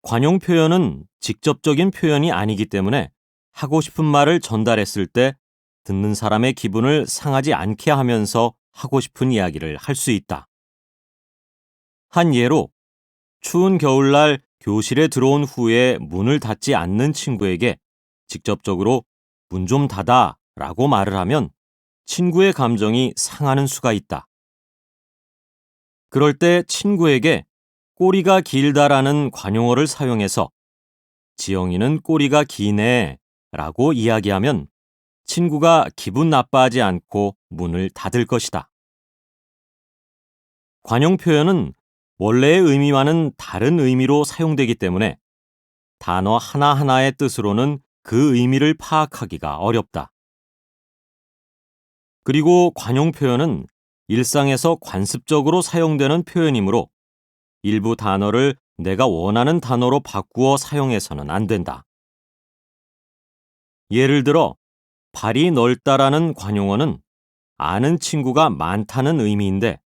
관용 표현은 직접적인 표현이 아니기 때문에 하고 싶은 말을 전달했을 때 듣는 사람의 기분을 상하지 않게 하면서 하고 싶은 이야기를 할 수 있다. 한 예로 추운 겨울날 교실에 들어온 후에 문을 닫지 않는 친구에게 직접적으로 문 좀 닫아 라고 말을 하면 친구의 감정이 상하는 수가 있다. 그럴 때 친구에게 꼬리가 길다라는 관용어를 사용해서 지영이는 꼬리가 기네 라고 이야기하면 친구가 기분 나빠하지 않고 문을 닫을 것이다. 관용 표현은 원래의 의미와는 다른 의미로 사용되기 때문에 단어 하나하나의 뜻으로는 그 의미를 파악하기가 어렵다. 그리고 관용 표현은 일상에서 관습적으로 사용되는 표현이므로 일부 단어를 내가 원하는 단어로 바꾸어 사용해서는 안 된다. 예를 들어 발이 넓다라는 관용어는 아는 친구가 많다는 의미인데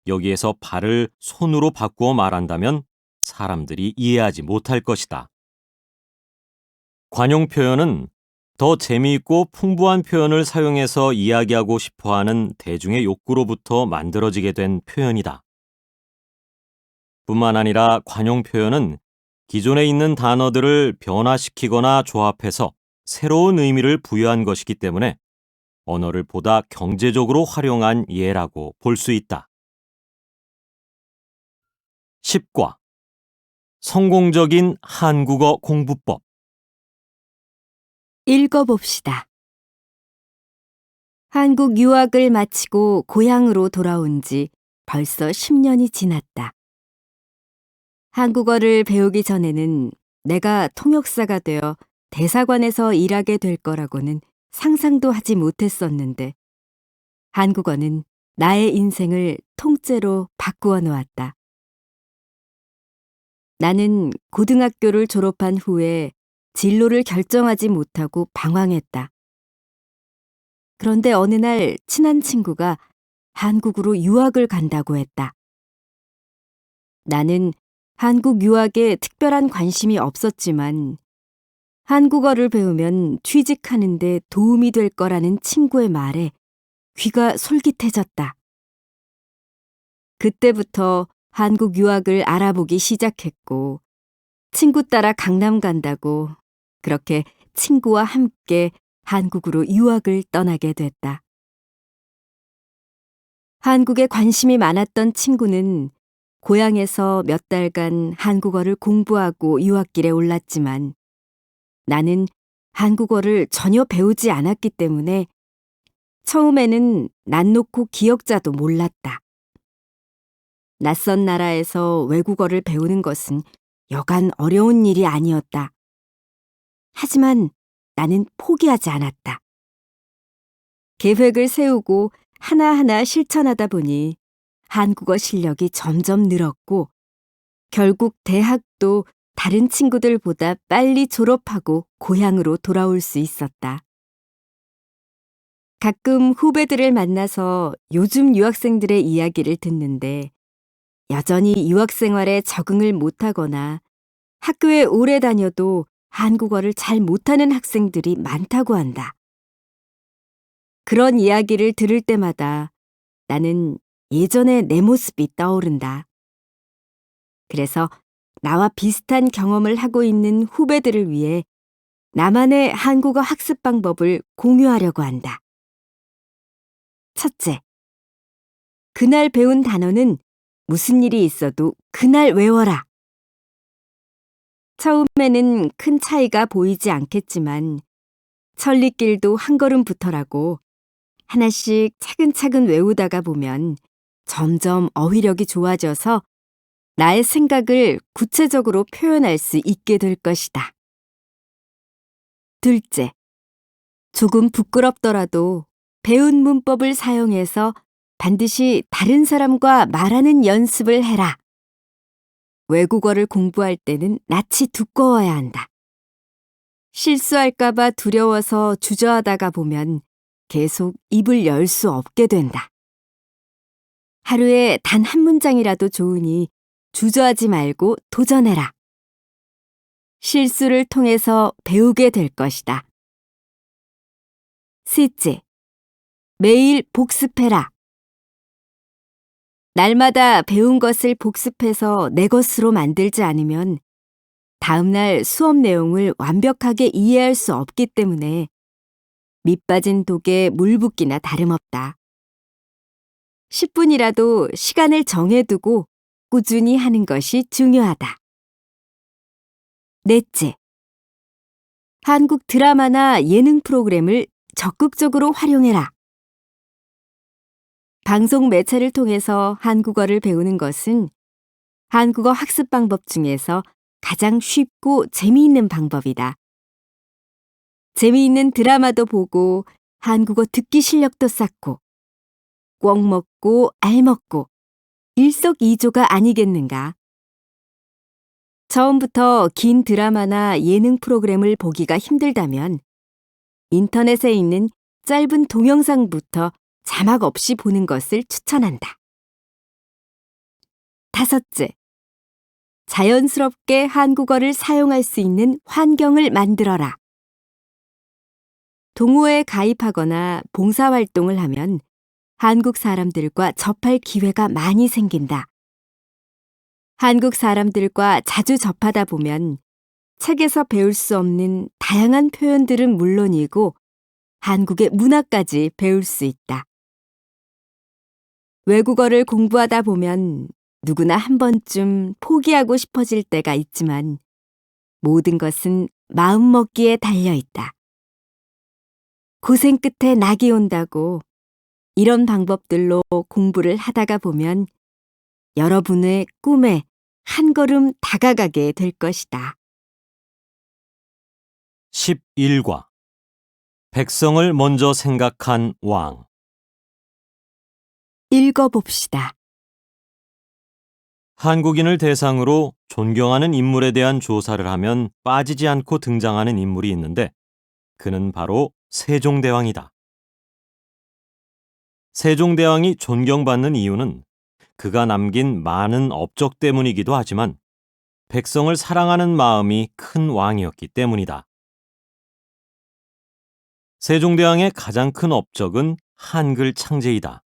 여기에서 발을 손으로 바꾸어 말한다면 사람들이 이해하지 못할 것이다. 관용 표현은 더 재미있고 풍부한 표현을 사용해서 이야기하고 싶어하는 대중의 욕구로부터 만들어지게 된 표현이다. 뿐만 아니라 관용 표현은 기존에 있는 단어들을 변화시키거나 조합해서 새로운 의미를 부여한 것이기 때문에 언어를 보다 경제적으로 활용한 예라고 볼 수 있다. 10과 성공적인 한국어 공부법. 읽어봅시다. 한국 유학을 마치고 고향으로 돌아온 지 벌써 10년이 지났다. 한국어를 배우기 전에는 내가 통역사가 되어 대사관에서 일하게 될 거라고는 상상도 하지 못했었는데 한국어는 나의 인생을 통째로 바꾸어 놓았다. 나는 고등학교를 졸업한 후에 진로를 결정하지 못하고 방황했다. 그런데 어느 날 친한 친구가 한국으로 유학을 간다고 했다. 나는 한국 유학에 특별한 관심이 없었지만 한국어를 배우면 취직하는 데 도움이 될 거라는 친구의 말에 귀가 솔깃해졌다. 그때부터 한국 유학을 알아보기 시작했고 친구 따라 강남 간다고 그렇게 친구와 함께 한국으로 유학을 떠나게 됐다. 한국에 관심이 많았던 친구는 고향에서 몇 달간 한국어를 공부하고 유학길에 올랐지만 나는 한국어를 전혀 배우지 않았기 때문에 처음에는 난 놓고 기역자도 몰랐다. 낯선 나라에서 외국어를 배우는 것은 여간 어려운 일이 아니었다. 하지만 나는 포기하지 않았다. 계획을 세우고 하나하나 실천하다 보니 한국어 실력이 점점 늘었고 결국 대학도 다른 친구들보다 빨리 졸업하고 고향으로 돌아올 수 있었다. 가끔 후배들을 만나서 요즘 유학생들의 이야기를 듣는데 여전히 유학 생활에 적응을 못하거나 학교에 오래 다녀도 한국어를 잘 못하는 학생들이 많다고 한다. 그런 이야기를 들을 때마다 나는 예전의 내 모습이 떠오른다. 그래서 나와 비슷한 경험을 하고 있는 후배들을 위해 나만의 한국어 학습 방법을 공유하려고 한다. 첫째, 그날 배운 단어는 무슨 일이 있어도 그날 외워라. 처음에는 큰 차이가 보이지 않겠지만 천리길도 한 걸음부터라고 하나씩 차근차근 외우다가 보면 점점 어휘력이 좋아져서 나의 생각을 구체적으로 표현할 수 있게 될 것이다. 둘째, 조금 부끄럽더라도 배운 문법을 사용해서 반드시 다른 사람과 말하는 연습을 해라. 외국어를 공부할 때는 낯이 두꺼워야 한다. 실수할까봐 두려워서 주저하다가 보면 계속 입을 열 수 없게 된다. 하루에 단 한 문장이라도 좋으니 주저하지 말고 도전해라. 실수를 통해서 배우게 될 것이다. 셋째, 매일 복습해라. 날마다 배운 것을 복습해서 내 것으로 만들지 않으면 다음날 수업 내용을 완벽하게 이해할 수 없기 때문에 밑빠진 독에 물 붓기나 다름없다. 10분이라도 시간을 정해두고 꾸준히 하는 것이 중요하다. 넷째, 한국 드라마나 예능 프로그램을 적극적으로 활용해라. 방송 매체를 통해서 한국어를 배우는 것은 한국어 학습 방법 중에서 가장 쉽고 재미있는 방법이다. 재미있는 드라마도 보고 한국어 듣기 실력도 쌓고 꿩 먹고 알 먹고 일석이조가 아니겠는가. 처음부터 긴 드라마나 예능 프로그램을 보기가 힘들다면 인터넷에 있는 짧은 동영상부터 자막 없이 보는 것을 추천한다. 다섯째, 자연스럽게 한국어를 사용할 수 있는 환경을 만들어라. 동호회에 가입하거나 봉사활동을 하면 한국 사람들과 접할 기회가 많이 생긴다. 한국 사람들과 자주 접하다 보면 책에서 배울 수 없는 다양한 표현들은 물론이고 한국의 문화까지 배울 수 있다. 외국어를 공부하다 보면 누구나 한 번쯤 포기하고 싶어질 때가 있지만 모든 것은 마음먹기에 달려 있다. 고생 끝에 낙이 온다고 이런 방법들로 공부를 하다가 보면 여러분의 꿈에 한 걸음 다가가게 될 것이다. 11과 백성을 먼저 생각한 왕. 읽어봅시다. 한국인을 대상으로 존경하는 인물에 대한 조사를 하면 빠지지 않고 등장하는 인물이 있는데 그는 바로 세종대왕이다. 세종대왕이 존경받는 이유는 그가 남긴 많은 업적 때문이기도 하지만 백성을 사랑하는 마음이 큰 왕이었기 때문이다. 세종대왕의 가장 큰 업적은 한글 창제이다.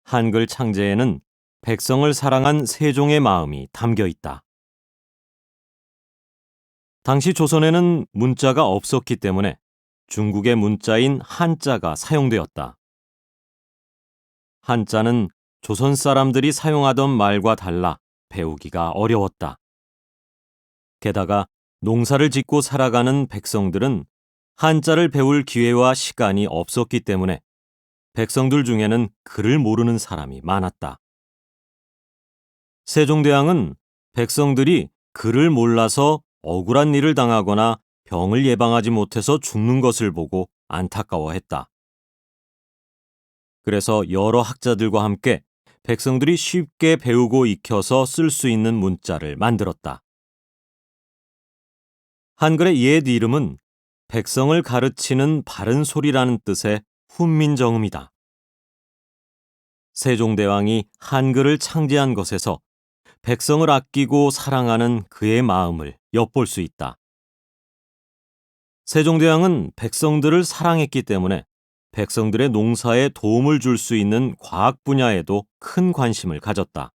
한글 창제에는 백성을 사랑한 세종의 마음이 담겨 있다. 당시 조선에는 문자가 없었기 때문에 중국의 문자인 한자가 사용되었다. 한자는 조선 사람들이 사용하던 말과 달라 배우기가 어려웠다. 게다가 농사를 짓고 살아가는 백성들은 한자를 배울 기회와 시간이 없었기 때문에 백성들 중에는 글을 모르는 사람이 많았다. 세종대왕은 백성들이 글을 몰라서 억울한 일을 당하거나 병을 예방하지 못해서 죽는 것을 보고 안타까워했다. 그래서 여러 학자들과 함께 백성들이 쉽게 배우고 익혀서 쓸 수 있는 문자를 만들었다. 한글의 옛 이름은 백성을 가르치는 바른 소리라는 뜻의 훈민정음이다. 세종대왕이 한글을 창제한 것에서 백성을 아끼고 사랑하는 그의 마음을 엿볼 수 있다. 세종대왕은 백성들을 사랑했기 때문에 백성들의 농사에 도움을 줄 수 있는 과학 분야에도 큰 관심을 가졌다.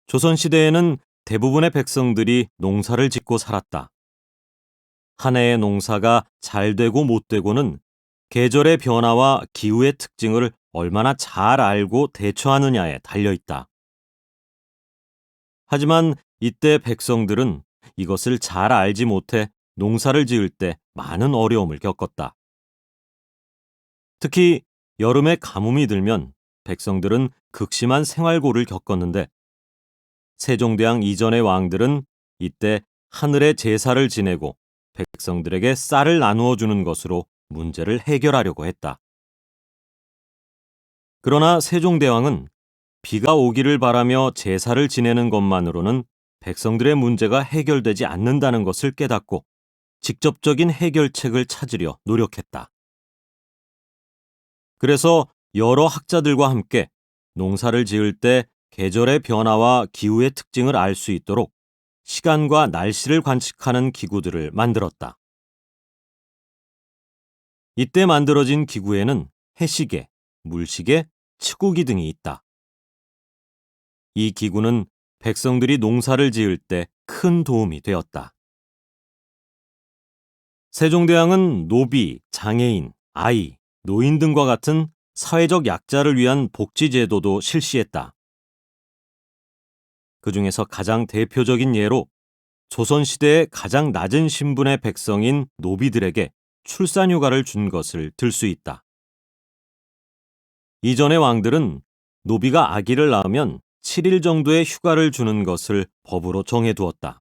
조선시대에는 대부분의 백성들이 농사를 짓고 살았다. 한 해의 농사가 잘 되고 못 되고는 계절의 변화와 기후의 특징을 얼마나 잘 알고 대처하느냐에 달려있다. 하지만 이때 백성들은 이것을 잘 알지 못해 농사를 지을 때 많은 어려움을 겪었다. 특히 여름에 가뭄이 들면 백성들은 극심한 생활고를 겪었는데 세종대왕 이전의 왕들은 이때 하늘에 제사를 지내고 백성들에게 쌀을 나누어 주는 것으로 문제를 해결하려고 했다. 그러나 세종대왕은 비가 오기를 바라며 제사를 지내는 것만으로는 백성들의 문제가 해결되지 않는다는 것을 깨닫고 직접적인 해결책을 찾으려 노력했다. 그래서 여러 학자들과 함께 농사를 지을 때 계절의 변화와 기후의 특징을 알 수 있도록 시간과 날씨를 관측하는 기구들을 만들었다. 이때 만들어진 기구에는 해시계, 물시계, 치구기 등이 있다. 이 기구는 백성들이 농사를 지을 때 큰 도움이 되었다. 세종대왕은 노비, 장애인, 아이, 노인 등과 같은 사회적 약자를 위한 복지제도도 실시했다. 그 중에서 가장 대표적인 예로 조선시대의 가장 낮은 신분의 백성인 노비들에게 출산휴가를 준 것을 들 수 있다. 이전의 왕들은 노비가 아기를 낳으면 7일 정도의 휴가를 주는 것을 법으로 정해두었다.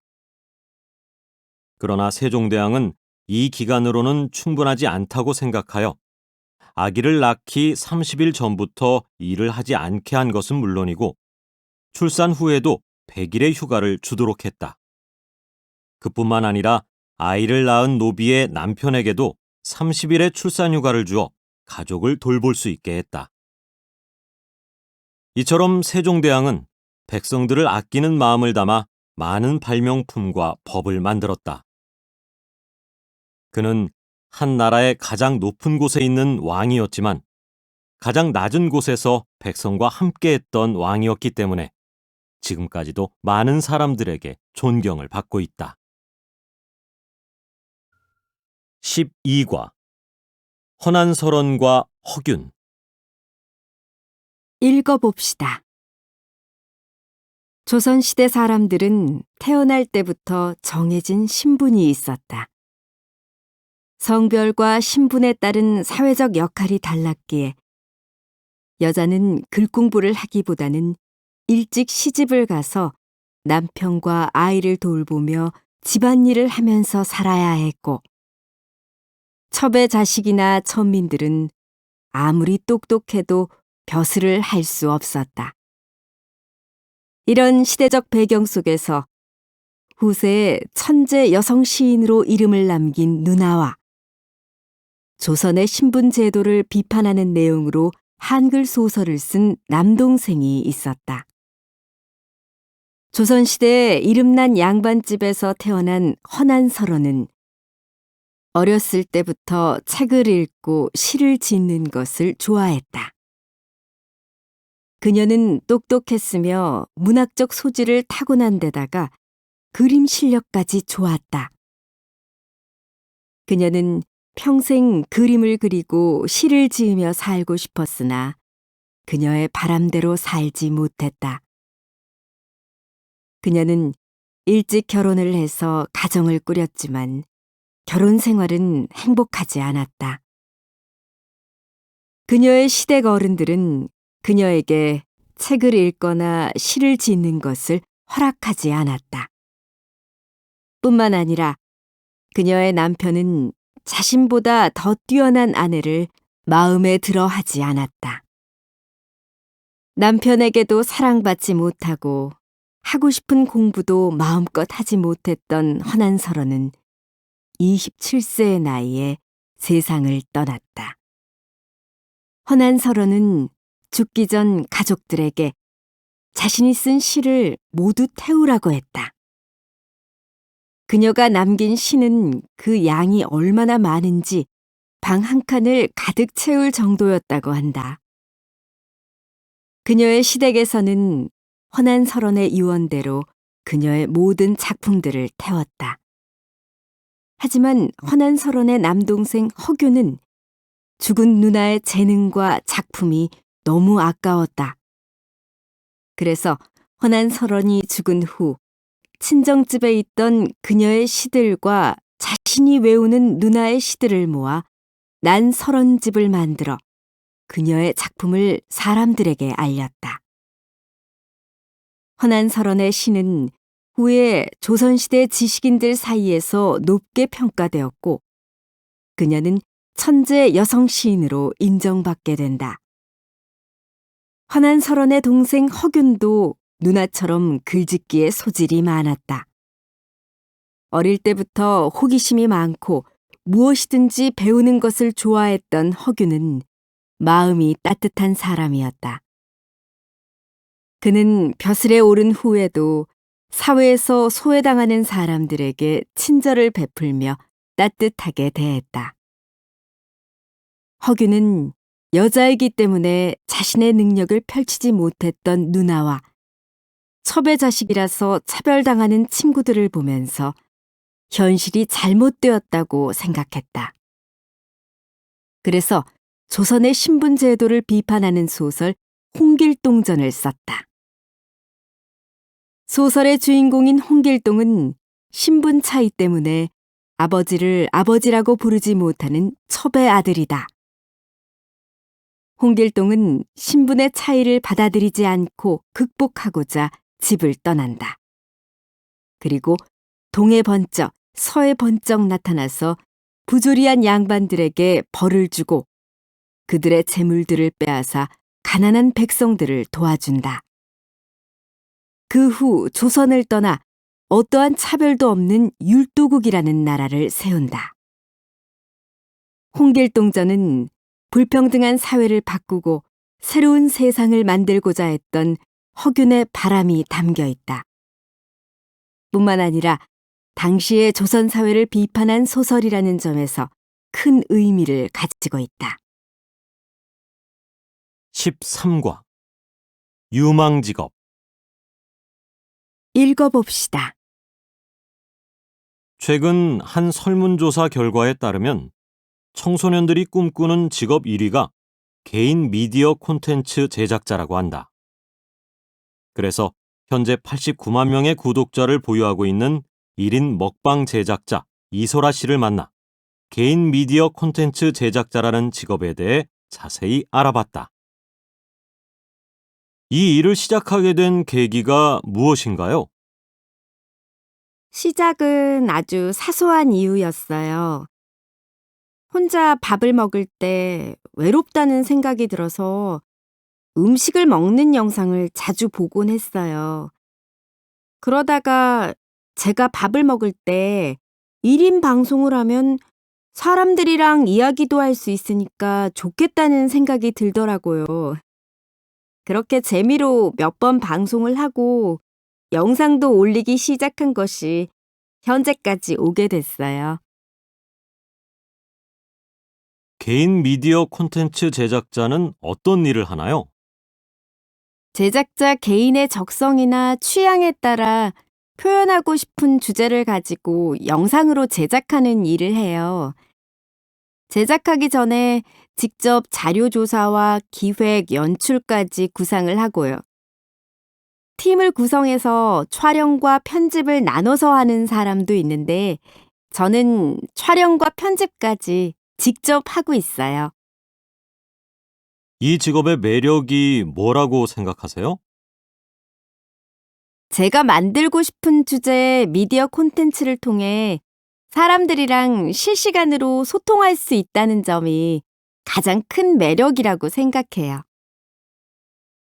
그러나 세종대왕은 이 기간으로는 충분하지 않다고 생각하여 아기를 낳기 30일 전부터 일을 하지 않게 한 것은 물론이고 출산 후에도 100일의 휴가를 주도록 했다. 그뿐만 아니라 아이를 낳은 노비의 남편에게도 30일의 출산휴가를 주어 가족을 돌볼 수 있게 했다. 이처럼 세종대왕은 백성들을 아끼는 마음을 담아 많은 발명품과 법을 만들었다. 그는 한 나라의 가장 높은 곳에 있는 왕이었지만 가장 낮은 곳에서 백성과 함께했던 왕이었기 때문에 지금까지도 많은 사람들에게 존경을 받고 있다. 12과 헌안설원과 허균. 읽어봅시다. 조선시대 사람들은 태어날 때부터 정해진 신분이 있었다. 성별과 신분에 따른 사회적 역할이 달랐기에 여자는 글 공부를 하기보다는 일찍 시집을 가서 남편과 아이를 돌보며 집안일을 하면서 살아야 했고, 첩의 자식이나 천민들은 아무리 똑똑해도 벼슬을 할 수 없었다. 이런 시대적 배경 속에서 후세에 천재 여성 시인으로 이름을 남긴 누나와 조선의 신분 제도를 비판하는 내용으로 한글 소설을 쓴 남동생이 있었다. 조선시대에 이름난 양반집에서 태어난 헌안설원은 어렸을 때부터 책을 읽고 시를 짓는 것을 좋아했다. 그녀는 똑똑했으며 문학적 소질을 타고난 데다가 그림 실력까지 좋았다. 그녀는 평생 그림을 그리고 시를 지으며 살고 싶었으나 그녀의 바람대로 살지 못했다. 그녀는 일찍 결혼을 해서 가정을 꾸렸지만 결혼 생활은 행복하지 않았다. 그녀의 시댁 어른들은 그녀에게 책을 읽거나 시를 짓는 것을 허락하지 않았다. 뿐만 아니라 그녀의 남편은 자신보다 더 뛰어난 아내를 마음에 들어 하지 않았다. 남편에게도 사랑받지 못하고 하고 싶은 공부도 마음껏 하지 못했던 헌안설원은 27세의 나이에 세상을 떠났다. 헌안설원은 죽기 전 가족들에게 자신이 쓴 시를 모두 태우라고 했다. 그녀가 남긴 시는 그 양이 얼마나 많은지 방 한 칸을 가득 채울 정도였다고 한다. 그녀의 시댁에서는 헌안설원의 유언대로 그녀의 모든 작품들을 태웠다. 하지만 헌안설원의 남동생 허균은 죽은 누나의 재능과 작품이 너무 아까웠다. 그래서 헌안설원이 죽은 후 친정집에 있던 그녀의 시들과 자신이 외우는 누나의 시들을 모아 난설원집을 만들어 그녀의 작품을 사람들에게 알렸다. 헌안설원의 시는 후에 조선시대 지식인들 사이에서 높게 평가되었고 그녀는 천재 여성 시인으로 인정받게 된다. 헌안설원의 동생 허균도 누나처럼 글짓기에 소질이 많았다. 어릴 때부터 호기심이 많고 무엇이든지 배우는 것을 좋아했던 허균은 마음이 따뜻한 사람이었다. 그는 벼슬에 오른 후에도 사회에서 소외당하는 사람들에게 친절을 베풀며 따뜻하게 대했다. 허균은 여자이기 때문에 자신의 능력을 펼치지 못했던 누나와 첩의 자식이라서 차별당하는 친구들을 보면서 현실이 잘못되었다고 생각했다. 그래서 조선의 신분 제도를 비판하는 소설 홍길동전을 썼다. 소설의 주인공인 홍길동은 신분 차이 때문에 아버지를 아버지라고 부르지 못하는 첩의 아들이다. 홍길동은 신분의 차이를 받아들이지 않고 극복하고자 집을 떠난다. 그리고 동에 번쩍 서에 번쩍 나타나서 부조리한 양반들에게 벌을 주고 그들의 재물들을 빼앗아 가난한 백성들을 도와준다. 그 후 조선을 떠나 어떠한 차별도 없는 율도국이라는 나라를 세운다. 홍길동전은 불평등한 사회를 바꾸고 새로운 세상을 만들고자 했던 허균의 바람이 담겨 있다. 뿐만 아니라 당시의 조선 사회를 비판한 소설이라는 점에서 큰 의미를 가지고 있다. 13과 유망직업. 읽어봅시다. 최근 한 설문조사 결과에 따르면 청소년들이 꿈꾸는 직업 1위가 개인 미디어 콘텐츠 제작자라고 한다. 그래서 현재 89만 명의 구독자를 보유하고 있는 1인 먹방 제작자 이소라 씨를 만나 개인 미디어 콘텐츠 제작자라는 직업에 대해 자세히 알아봤다. 이 일을 시작하게 된 계기가 무엇인가요? 시작은 아주 사소한 이유였어요. 혼자 밥을 먹을 때 외롭다는 생각이 들어서 음식을 먹는 영상을 자주 보곤 했어요. 그러다가 제가 밥을 먹을 때 1인 방송을 하면 사람들이랑 이야기도 할 수 있으니까 좋겠다는 생각이 들더라고요. 그렇게 재미로 몇 번 방송을 하고 영상도 올리기 시작한 것이 현재까지 오게 됐어요. 개인 미디어 콘텐츠 제작자는 어떤 일을 하나요? 제작자 개인의 적성이나 취향에 따라 표현하고 싶은 주제를 가지고 영상으로 제작하는 일을 해요. 제작하기 전에 직접 자료 조사와 기획, 연출까지 구상을 하고요. 팀을 구성해서 촬영과 편집을 나눠서 하는 사람도 있는데 저는 촬영과 편집까지 직접 하고 있어요. 이 직업의 매력이 뭐라고 생각하세요? 제가 만들고 싶은 주제의 미디어 콘텐츠를 통해 사람들이랑 실시간으로 소통할 수 있다는 점이 가장 큰 매력이라고 생각해요.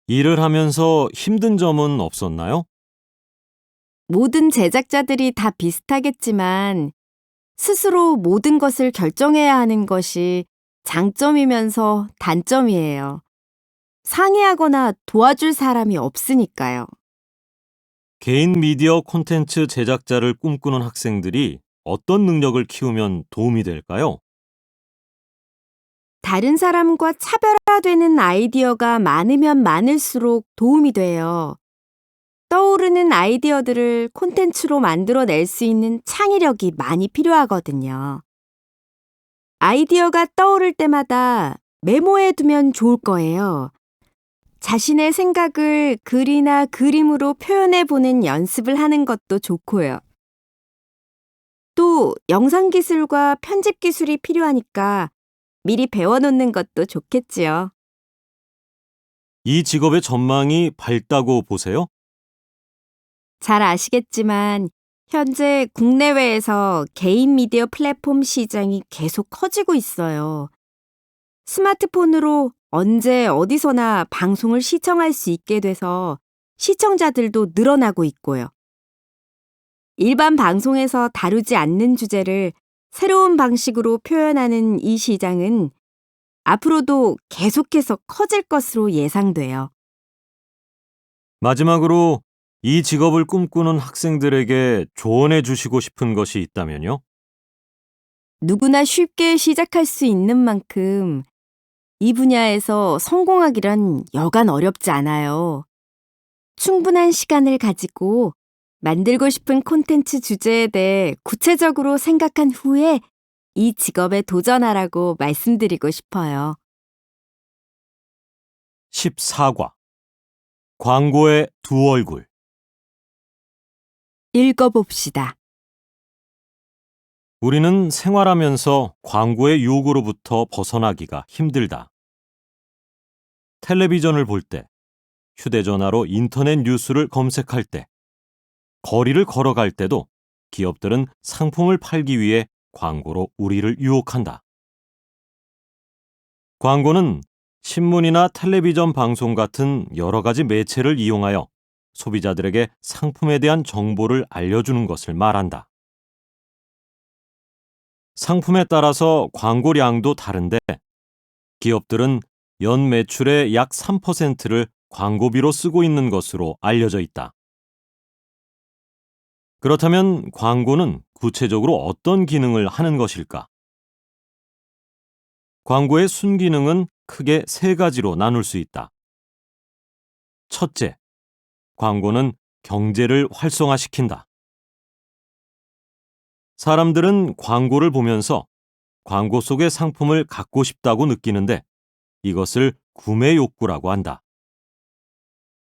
일을 하면서 힘든 점은 없었나요? 모든 제작자들이 다 비슷하겠지만 스스로 모든 것을 결정해야 하는 것이 장점이면서 단점이에요. 상의하거나 도와줄 사람이 없으니까요. 개인 미디어 콘텐츠 제작자를 꿈꾸는 학생들이 어떤 능력을 키우면 도움이 될까요? 다른 사람과 차별화되는 아이디어가 많으면 많을수록 도움이 돼요. 떠오르는 아이디어들을 콘텐츠로 만들어낼 수 있는 창의력이 많이 필요하거든요. 아이디어가 떠오를 때마다 메모해 두면 좋을 거예요. 자신의 생각을 글이나 그림으로 표현해 보는 연습을 하는 것도 좋고요. 또 영상 기술과 편집 기술이 필요하니까 미리 배워놓는 것도 좋겠지요. 이 직업의 전망이 밝다고 보세요? 잘 아시겠지만 현재 국내외에서 개인 미디어 플랫폼 시장이 계속 커지고 있어요. 스마트폰으로 언제 어디서나 방송을 시청할 수 있게 돼서 시청자들도 늘어나고 있고요. 일반 방송에서 다루지 않는 주제를 새로운 방식으로 표현하는 이 시장은 앞으로도 계속해서 커질 것으로 예상돼요. 마지막으로 이 직업을 꿈꾸는 학생들에게 조언해 주시고 싶은 것이 있다면요? 누구나 쉽게 시작할 수 있는 만큼 이 분야에서 성공하기란 여간 어렵지 않아요. 충분한 시간을 가지고 만들고 싶은 콘텐츠 주제에 대해 구체적으로 생각한 후에 이 직업에 도전하라고 말씀드리고 싶어요. 14과 광고의 두 얼굴. 읽어봅시다. 우리는 생활하면서 광고의 유혹으로부터 벗어나기가 힘들다. 텔레비전을 볼 때, 휴대전화로 인터넷 뉴스를 검색할 때, 거리를 걸어갈 때도 기업들은 상품을 팔기 위해 광고로 우리를 유혹한다. 광고는 신문이나 텔레비전 방송 같은 여러 가지 매체를 이용하여 소비자들에게 상품에 대한 정보를 알려주는 것을 말한다. 상품에 따라서 광고량도 다른데 기업들은 연 매출의 약 3%를 광고비로 쓰고 있는 것으로 알려져 있다. 그렇다면 광고는 구체적으로 어떤 기능을 하는 것일까? 광고의 순기능은 크게 세 가지로 나눌 수 있다. 첫째, 광고는 경제를 활성화시킨다. 사람들은 광고를 보면서 광고 속의 상품을 갖고 싶다고 느끼는데 이것을 구매 욕구라고 한다.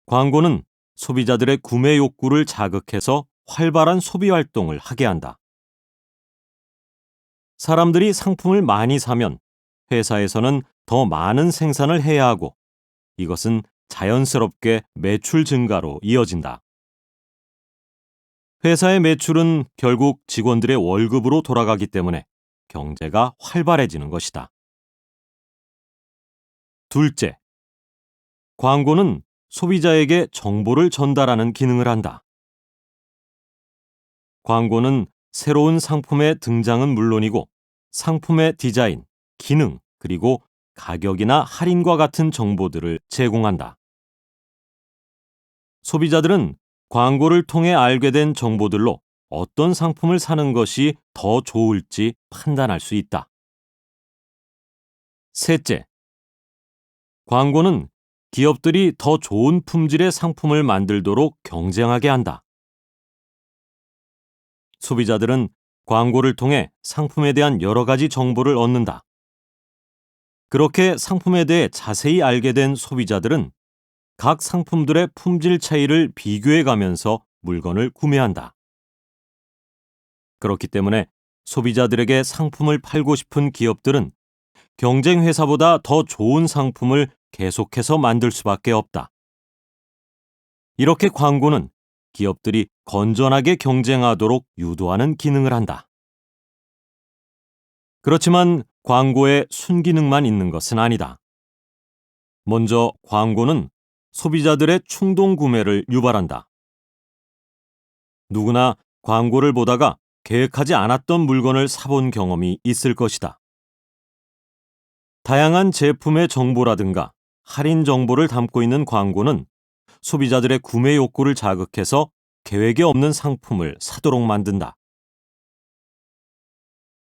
광고는 소비자들의 구매 욕구를 자극해서 활발한 소비 활동을 하게 한다. 사람들이 상품을 많이 사면 회사에서는 더 많은 생산을 해야 하고 이것은 자연스럽게 매출 증가로 이어진다. 회사의 매출은 결국 직원들의 월급으로 돌아가기 때문에 경제가 활발해지는 것이다. 둘째, 광고는 소비자에게 정보를 전달하는 기능을 한다. 광고는 새로운 상품의 등장은 물론이고 상품의 디자인, 기능, 그리고 가격이나 할인과 같은 정보들을 제공한다. 소비자들은 광고를 통해 알게 된 정보들로 어떤 상품을 사는 것이 더 좋을지 판단할 수 있다. 셋째, 광고는 기업들이 더 좋은 품질의 상품을 만들도록 경쟁하게 한다. 소비자들은 광고를 통해 상품에 대한 여러 가지 정보를 얻는다. 그렇게 상품에 대해 자세히 알게 된 소비자들은 각 상품들의 품질 차이를 비교해 가면서 물건을 구매한다. 그렇기 때문에 소비자들에게 상품을 팔고 싶은 기업들은 경쟁 회사보다 더 좋은 상품을 계속해서 만들 수밖에 없다. 이렇게 광고는 기업들이 건전하게 경쟁하도록 유도하는 기능을 한다. 그렇지만 광고에 순기능만 있는 것은 아니다. 먼저 광고는 소비자들의 충동 구매를 유발한다. 누구나 광고를 보다가 계획하지 않았던 물건을 사본 경험이 있을 것이다. 다양한 제품의 정보라든가 할인 정보를 담고 있는 광고는 소비자들의 구매 욕구를 자극해서 계획에 없는 상품을 사도록 만든다.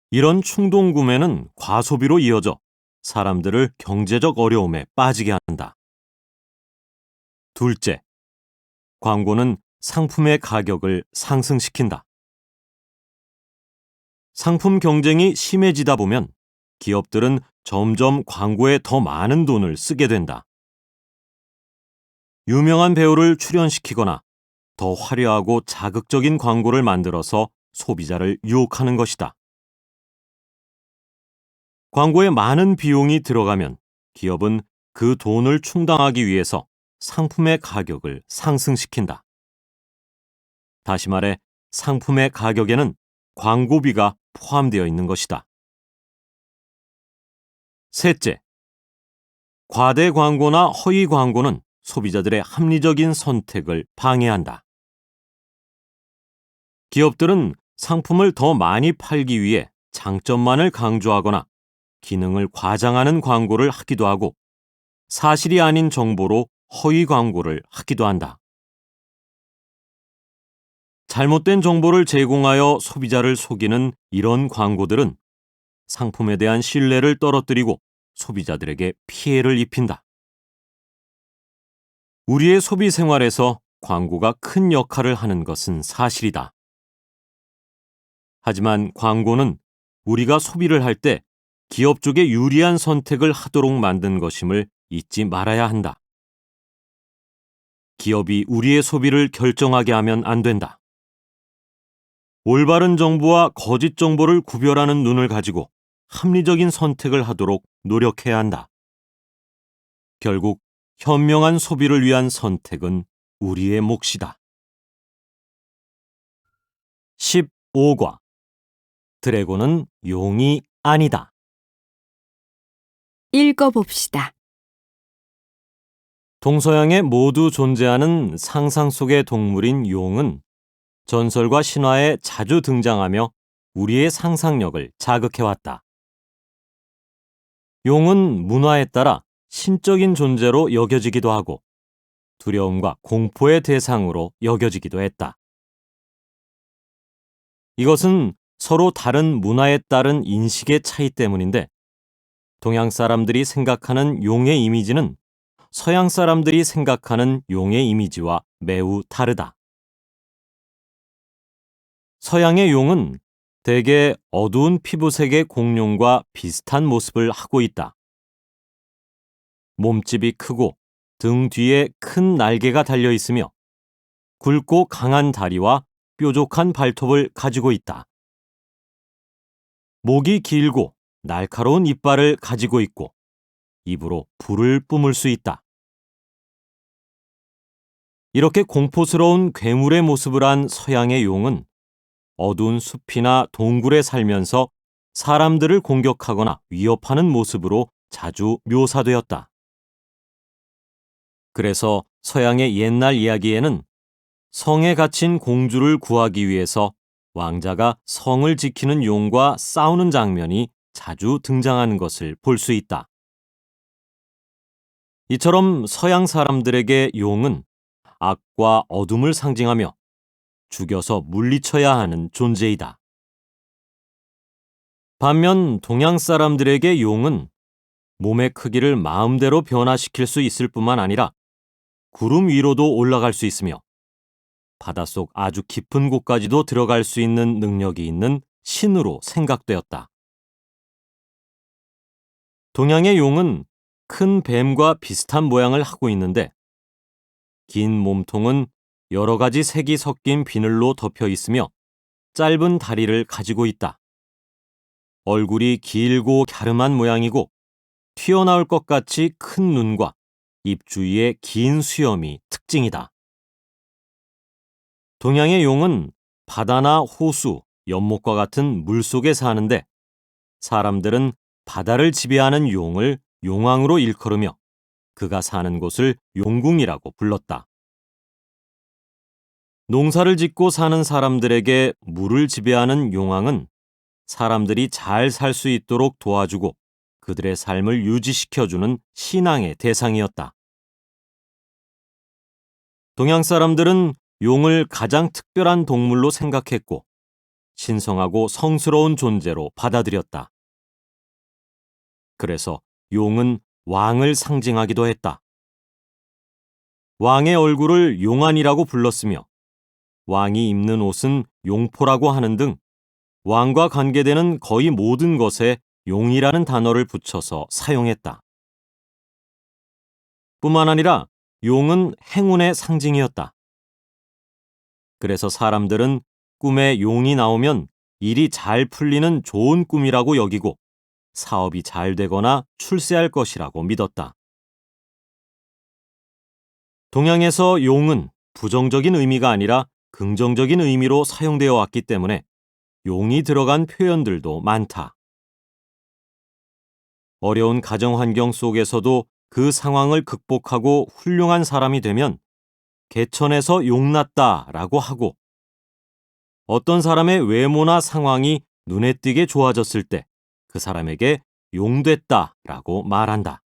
이런 충동 구매는 과소비로 이어져 사람들을 경제적 어려움에 빠지게 한다. 둘째, 광고는 상품의 가격을 상승시킨다. 상품 경쟁이 심해지다 보면 기업들은 점점 광고에 더 많은 돈을 쓰게 된다. 유명한 배우를 출연시키거나 더 화려하고 자극적인 광고를 만들어서 소비자를 유혹하는 것이다. 광고에 많은 비용이 들어가면 기업은 그 돈을 충당하기 위해서 상품의 가격을 상승시킨다. 다시 말해 상품의 가격에는 광고비가 포함되어 있는 것이다. 셋째, 과대 광고나 허위 광고는 소비자들의 합리적인 선택을 방해한다. 기업들은 상품을 더 많이 팔기 위해 장점만을 강조하거나 기능을 과장하는 광고를 하기도 하고 사실이 아닌 정보로 허위 광고를 하기도 한다. 잘못된 정보를 제공하여 소비자를 속이는 이런 광고들은 상품에 대한 신뢰를 떨어뜨리고 소비자들에게 피해를 입힌다. 우리의 소비 생활에서 광고가 큰 역할을 하는 것은 사실이다. 하지만 광고는 우리가 소비를 할 때 기업 쪽에 유리한 선택을 하도록 만든 것임을 잊지 말아야 한다. 기업이 우리의 소비를 결정하게 하면 안 된다. 올바른 정보와 거짓 정보를 구별하는 눈을 가지고 합리적인 선택을 하도록 노력해야 한다. 결국 현명한 소비를 위한 선택은 우리의 몫이다. 15과 드래곤은 용이 아니다. 읽어봅시다. 동서양에 모두 존재하는 상상 속의 동물인 용은 전설과 신화에 자주 등장하며 우리의 상상력을 자극해왔다. 용은 문화에 따라 신적인 존재로 여겨지기도 하고 두려움과 공포의 대상으로 여겨지기도 했다. 이것은 서로 다른 문화에 따른 인식의 차이 때문인데 동양 사람들이 생각하는 용의 이미지는 서양 사람들이 생각하는 용의 이미지와 매우 다르다. 서양의 용은 대개 어두운 피부색의 공룡과 비슷한 모습을 하고 있다. 몸집이 크고 등 뒤에 큰 날개가 달려 있으며 굵고 강한 다리와 뾰족한 발톱을 가지고 있다. 목이 길고 날카로운 이빨을 가지고 있고 입으로 불을 뿜을 수 있다. 이렇게 공포스러운 괴물의 모습을 한 서양의 용은 어두운 숲이나 동굴에 살면서 사람들을 공격하거나 위협하는 모습으로 자주 묘사되었다. 그래서 서양의 옛날 이야기에는 성에 갇힌 공주를 구하기 위해서 왕자가 성을 지키는 용과 싸우는 장면이 자주 등장하는 것을 볼 수 있다. 이처럼 서양 사람들에게 용은 악과 어둠을 상징하며 죽여서 물리쳐야 하는 존재이다. 반면 동양 사람들에게 용은 몸의 크기를 마음대로 변화시킬 수 있을 뿐만 아니라 구름 위로도 올라갈 수 있으며 바닷속 아주 깊은 곳까지도 들어갈 수 있는 능력이 있는 신으로 생각되었다. 동양의 용은 큰 뱀과 비슷한 모양을 하고 있는데 긴 몸통은 여러 가지 색이 섞인 비늘로 덮여 있으며 짧은 다리를 가지고 있다. 얼굴이 길고 갸름한 모양이고 튀어나올 것 같이 큰 눈과 입 주위에 긴 수염이 특징이다. 동양의 용은 바다나 호수, 연못과 같은 물속에 사는데 사람들은 바다를 지배하는 용을 용왕으로 일컬으며 그가 사는 곳을 용궁이라고 불렀다. 농사를 짓고 사는 사람들에게 물을 지배하는 용왕은 사람들이 잘 살 수 있도록 도와주고 그들의 삶을 유지시켜주는 신앙의 대상이었다. 동양 사람들은 용을 가장 특별한 동물로 생각했고 신성하고 성스러운 존재로 받아들였다. 그래서 용은 왕을 상징하기도 했다. 왕의 얼굴을 용안이라고 불렀으며 왕이 입는 옷은 용포라고 하는 등 왕과 관계되는 거의 모든 것에 용이라는 단어를 붙여서 사용했다. 뿐만 아니라 용은 행운의 상징이었다. 그래서 사람들은 꿈에 용이 나오면 일이 잘 풀리는 좋은 꿈이라고 여기고 사업이 잘 되거나 출세할 것이라고 믿었다. 동양에서 용은 부정적인 의미가 아니라 긍정적인 의미로 사용되어 왔기 때문에 용이 들어간 표현들도 많다. 어려운 가정 환경 속에서도 그 상황을 극복하고 훌륭한 사람이 되면 개천에서 용났다라고 하고 어떤 사람의 외모나 상황이 눈에 띄게 좋아졌을 때 그 사람에게 용됐다라고 말한다.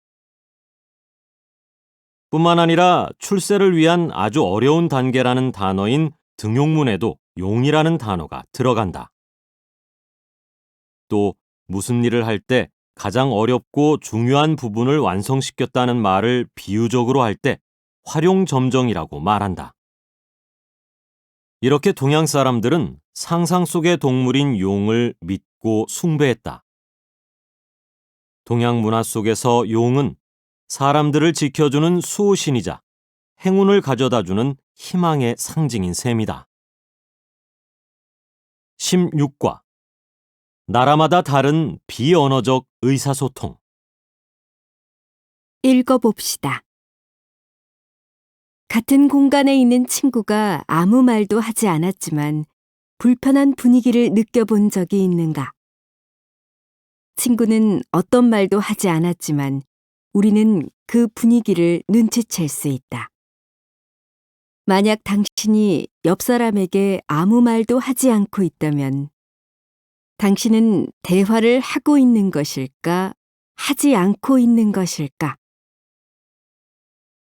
뿐만 아니라 출세를 위한 아주 어려운 단계라는 단어인 등용문에도 용이라는 단어가 들어간다. 또 무슨 일을 할 때 가장 어렵고 중요한 부분을 완성시켰다는 말을 비유적으로 할 때 활용점정이라고 말한다. 이렇게 동양 사람들은 상상 속의 동물인 용을 믿고 숭배했다. 동양 문화 속에서 용은 사람들을 지켜주는 수호신이자 행운을 가져다주는 희망의 상징인 셈이다. 16과 나라마다 다른 비언어적 의사소통. 읽어봅시다. 같은 공간에 있는 친구가 아무 말도 하지 않았지만 불편한 분위기를 느껴본 적이 있는가? 친구는 어떤 말도 하지 않았지만 우리는 그 분위기를 눈치챌 수 있다. 만약 당신이 옆 사람에게 아무 말도 하지 않고 있다면 당신은 대화를 하고 있는 것일까? 하지 않고 있는 것일까?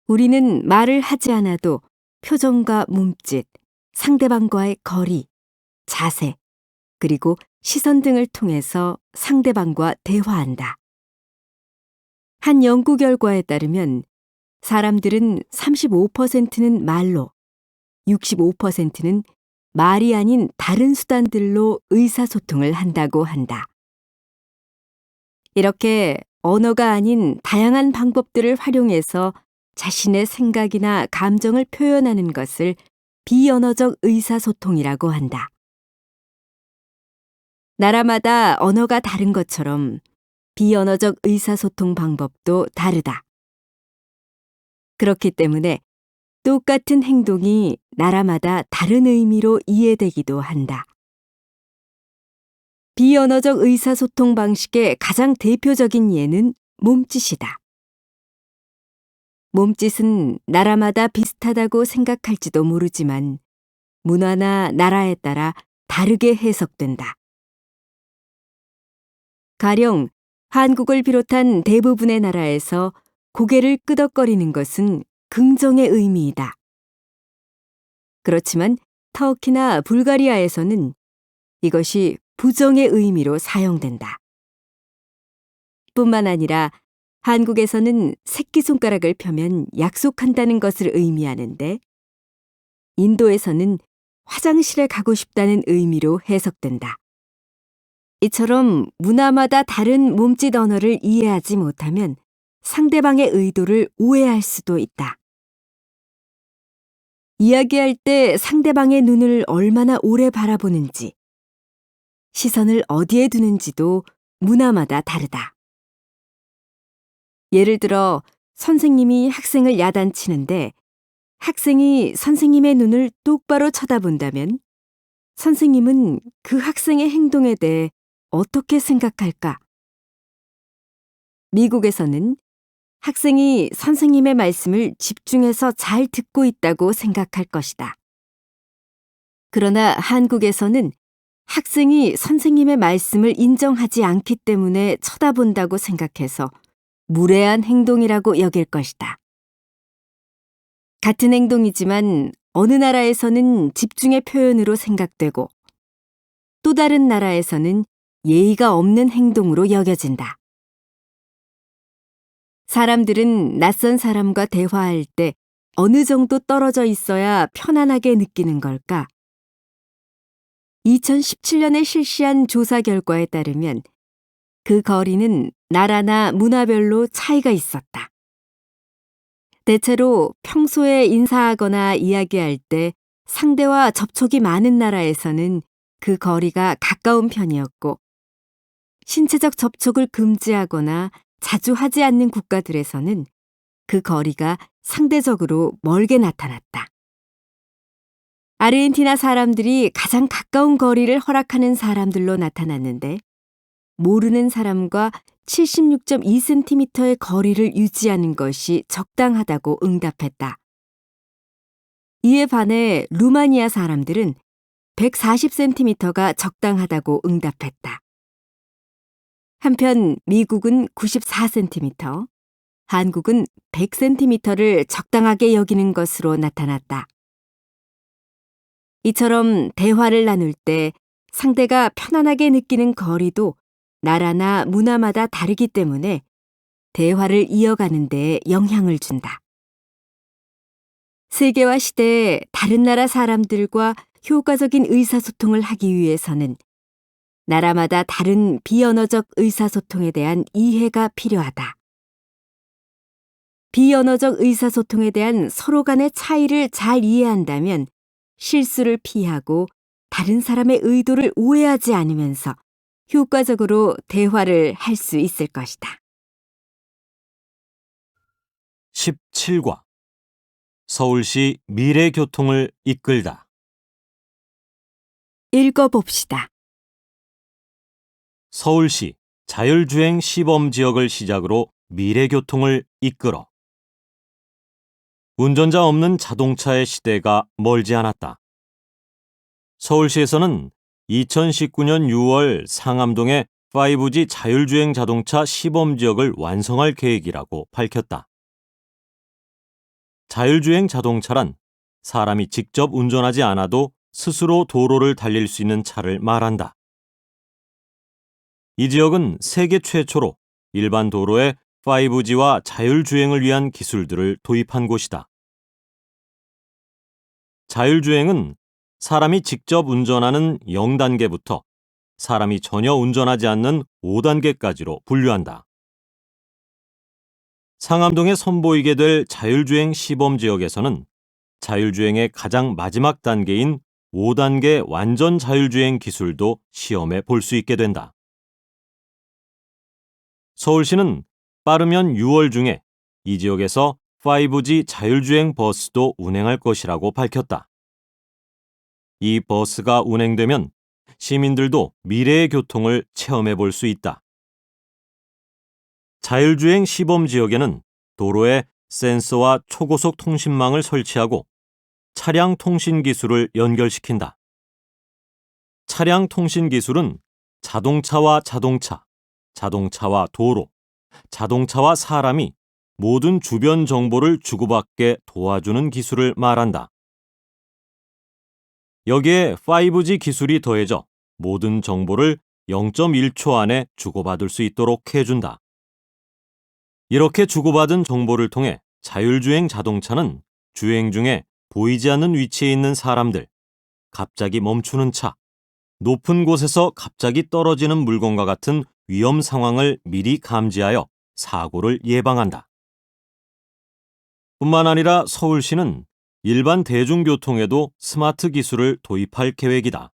우리는 말을 하지 않아도 표정과 몸짓, 상대방과의 거리, 자세, 그리고 시선 등을 통해서 상대방과 대화한다. 한 연구 결과에 따르면 사람들은 35%는 말로, 65%는 말이 아닌 다른 수단들로 의사소통을 한다고 한다. 이렇게 언어가 아닌 다양한 방법들을 활용해서 자신의 생각이나 감정을 표현하는 것을 비언어적 의사소통이라고 한다. 나라마다 언어가 다른 것처럼 비언어적 의사소통 방법도 다르다. 그렇기 때문에 똑같은 행동이 나라마다 다른 의미로 이해되기도 한다. 비언어적 의사소통 방식의 가장 대표적인 예는 몸짓이다. 몸짓은 나라마다 비슷하다고 생각할지도 모르지만 문화나 나라에 따라 다르게 해석된다. 가령 한국을 비롯한 대부분의 나라에서 고개를 끄덕거리는 것은 긍정의 의미이다. 그렇지만 터키나 불가리아에서는 이것이 부정의 의미로 사용된다. 뿐만 아니라 한국에서는 새끼손가락을 펴면 약속한다는 것을 의미하는데 인도에서는 화장실에 가고 싶다는 의미로 해석된다. 이처럼 문화마다 다른 몸짓 언어를 이해하지 못하면 상대방의 의도를 오해할 수도 있다. 이야기할 때 상대방의 눈을 얼마나 오래 바라보는지, 시선을 어디에 두는지도 문화마다 다르다. 예를 들어 선생님이 학생을 야단치는데 학생이 선생님의 눈을 똑바로 쳐다본다면 선생님은 그 학생의 행동에 대해 어떻게 생각할까? 미국에서는 학생이 선생님의 말씀을 집중해서 잘 듣고 있다고 생각할 것이다. 그러나 한국에서는 학생이 선생님의 말씀을 인정하지 않기 때문에 쳐다본다고 생각해서 무례한 행동이라고 여길 것이다. 같은 행동이지만 어느 나라에서는 집중의 표현으로 생각되고 또 다른 나라에서는 예의가 없는 행동으로 여겨진다. 사람들은 낯선 사람과 대화할 때 어느 정도 떨어져 있어야 편안하게 느끼는 걸까? 2017년에 실시한 조사 결과에 따르면 그 거리는 나라나 문화별로 차이가 있었다. 대체로 평소에 인사하거나 이야기할 때 상대와 접촉이 많은 나라에서는 그 거리가 가까운 편이었고 신체적 접촉을 금지하거나 자주 하지 않는 국가들에서는 그 거리가 상대적으로 멀게 나타났다. 아르헨티나 사람들이 가장 가까운 거리를 허락하는 사람들로 나타났는데 모르는 사람과 76.2cm의 거리를 유지하는 것이 적당하다고 응답했다. 이에 반해 루마니아 사람들은 140cm가 적당하다고 응답했다. 한편 미국은 94cm, 한국은 100cm를 적당하게 여기는 것으로 나타났다. 이처럼 대화를 나눌 때 상대가 편안하게 느끼는 거리도 나라나 문화마다 다르기 때문에 대화를 이어가는 데 영향을 준다. 세계화 시대에 다른 나라 사람들과 효과적인 의사소통을 하기 위해서는 나라마다 다른 비언어적 의사소통에 대한 이해가 필요하다. 비언어적 의사소통에 대한 서로 간의 차이를 잘 이해한다면 실수를 피하고 다른 사람의 의도를 오해하지 않으면서 효과적으로 대화를 할 수 있을 것이다. 17과 서울시 미래교통을 이끌다. 읽어봅시다. 서울시 자율주행 시범지역을 시작으로 미래교통을 이끌어. 운전자 없는 자동차의 시대가 멀지 않았다. 서울시에서는 2019년 6월 상암동에 5G 자율주행 자동차 시범지역을 완성할 계획이라고 밝혔다. 자율주행 자동차란 사람이 직접 운전하지 않아도 스스로 도로를 달릴 수 있는 차를 말한다. 이 지역은 세계 최초로 일반 도로에 5G와 자율주행을 위한 기술들을 도입한 곳이다. 자율주행은 사람이 직접 운전하는 0단계부터 사람이 전혀 운전하지 않는 5단계까지로 분류한다. 상암동에 선보이게 될 자율주행 시범지역에서는 자율주행의 가장 마지막 단계인 5단계 완전 자율주행 기술도 시험해 볼 수 있게 된다. 서울시는 빠르면 6월 중에 이 지역에서 5G 자율주행 버스도 운행할 것이라고 밝혔다. 이 버스가 운행되면 시민들도 미래의 교통을 체험해 볼 수 있다. 자율주행 시범 지역에는 도로에 센서와 초고속 통신망을 설치하고 차량 통신 기술을 연결시킨다. 차량 통신 기술은 자동차와 자동차, 자동차와 도로, 자동차와 사람이 모든 주변 정보를 주고받게 도와주는 기술을 말한다. 여기에 5G 기술이 더해져 모든 정보를 0.1초 안에 주고받을 수 있도록 해준다. 이렇게 주고받은 정보를 통해 자율주행 자동차는 주행 중에 보이지 않는 위치에 있는 사람들, 갑자기 멈추는 차, 높은 곳에서 갑자기 떨어지는 물건과 같은 위험 상황을 미리 감지하여 사고를 예방한다. 뿐만 아니라 서울시는 일반 대중교통에도 스마트 기술을 도입할 계획이다.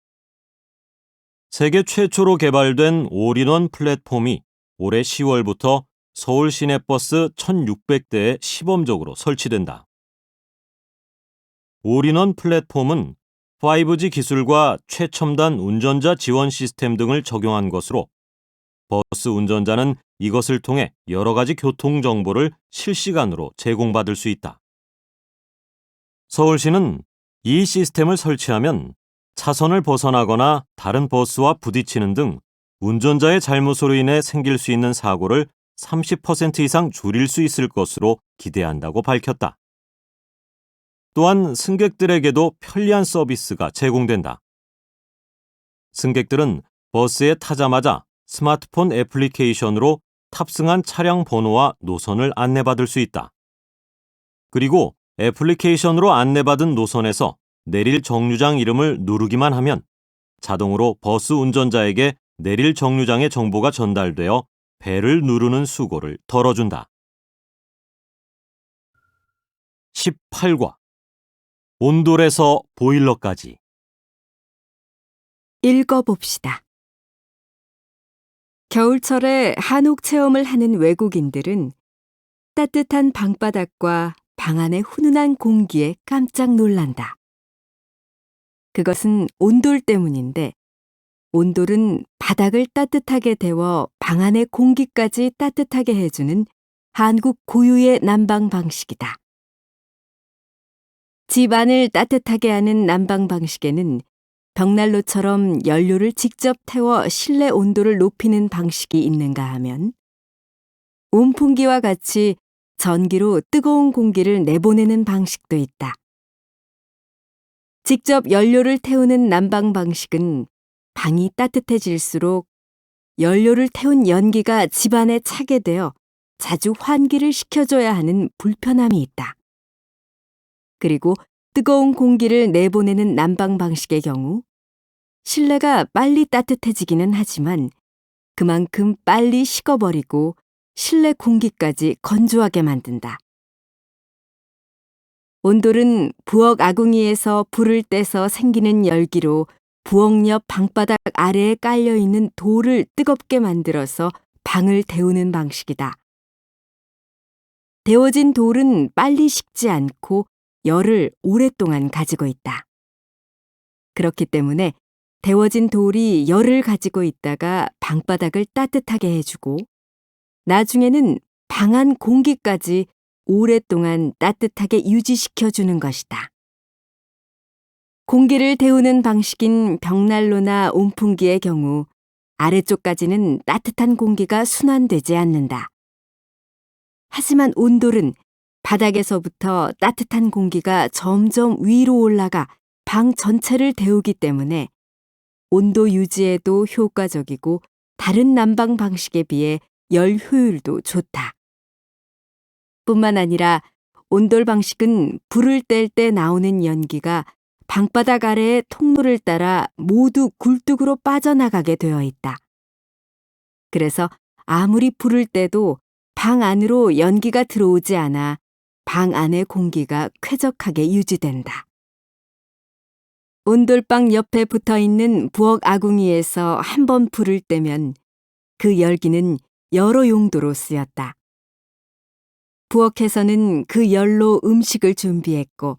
세계 최초로 개발된 올인원 플랫폼이 올해 10월부터 서울 시내버스 1,600대에 시범적으로 설치된다. 올인원 플랫폼은 5G 기술과 최첨단 운전자 지원 시스템 등을 적용한 것으로 버스 운전자는 이것을 통해 여러 가지 교통 정보를 실시간으로 제공받을 수 있다. 서울시는 이 시스템을 설치하면 차선을 벗어나거나 다른 버스와 부딪히는 등 운전자의 잘못으로 인해 생길 수 있는 사고를 30% 이상 줄일 수 있을 것으로 기대한다고 밝혔다. 또한 승객들에게도 편리한 서비스가 제공된다. 승객들은 버스에 타자마자 스마트폰 애플리케이션으로 탑승한 차량 번호와 노선을 안내받을 수 있다. 그리고 애플리케이션으로 안내받은 노선에서 내릴 정류장 이름을 누르기만 하면 자동으로 버스 운전자에게 내릴 정류장의 정보가 전달되어 벨을 누르는 수고를 덜어준다. 18과 온돌에서 보일러까지. 읽어봅시다. 겨울철에 한옥 체험을 하는 외국인들은 따뜻한 방바닥과 방 안의 훈훈한 공기에 깜짝 놀란다. 그것은 온돌 때문인데 온돌은 바닥을 따뜻하게 데워 방 안의 공기까지 따뜻하게 해주는 한국 고유의 난방 방식이다. 집 안을 따뜻하게 하는 난방 방식에는 벽난로처럼 연료를 직접 태워 실내 온도를 높이는 방식이 있는가 하면 온풍기와 같이 전기로 뜨거운 공기를 내보내는 방식도 있다. 직접 연료를 태우는 난방 방식은 방이 따뜻해질수록 연료를 태운 연기가 집안에 차게 되어 자주 환기를 시켜줘야 하는 불편함이 있다. 그리고 뜨거운 공기를 내보내는 난방 방식의 경우 실내가 빨리 따뜻해지기는 하지만 그만큼 빨리 식어버리고 실내 공기까지 건조하게 만든다. 온돌은 부엌 아궁이에서 불을 떼서 생기는 열기로 부엌 옆 방바닥 아래에 깔려있는 돌을 뜨겁게 만들어서 방을 데우는 방식이다. 데워진 돌은 빨리 식지 않고 열을 오랫동안 가지고 있다. 그렇기 때문에 데워진 돌이 열을 가지고 있다가 방바닥을 따뜻하게 해주고 나중에는 방 안 공기까지 오랫동안 따뜻하게 유지시켜주는 것이다. 공기를 데우는 방식인 벽난로나 온풍기의 경우 아래쪽까지는 따뜻한 공기가 순환되지 않는다. 하지만 온돌은 바닥에서부터 따뜻한 공기가 점점 위로 올라가 방 전체를 데우기 때문에 온도 유지에도 효과적이고 다른 난방 방식에 비해 열 효율도 좋다. 뿐만 아니라 온돌 방식은 불을 뗄 때 나오는 연기가 방바닥 아래의 통로를 따라 모두 굴뚝으로 빠져나가게 되어 있다. 그래서 아무리 불을 떼도 방 안으로 연기가 들어오지 않아 방 안의 공기가 쾌적하게 유지된다. 온돌방 옆에 붙어있는 부엌 아궁이에서 한 번 불을 떼면 그 열기는 여러 용도로 쓰였다. 부엌에서는 그 열로 음식을 준비했고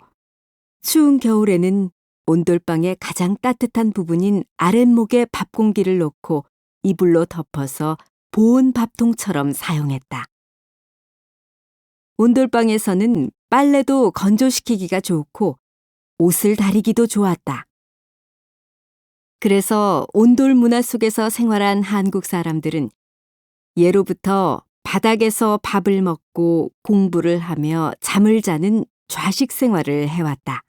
추운 겨울에는 온돌방의 가장 따뜻한 부분인 아랫목에 밥 공기를 놓고 이불로 덮어서 보온 밥통처럼 사용했다. 온돌방에서는 빨래도 건조시키기가 좋고 옷을 다리기도 좋았다. 그래서 온돌 문화 속에서 생활한 한국 사람들은 예로부터 바닥에서 밥을 먹고 공부를 하며 잠을 자는 좌식 생활을 해왔다.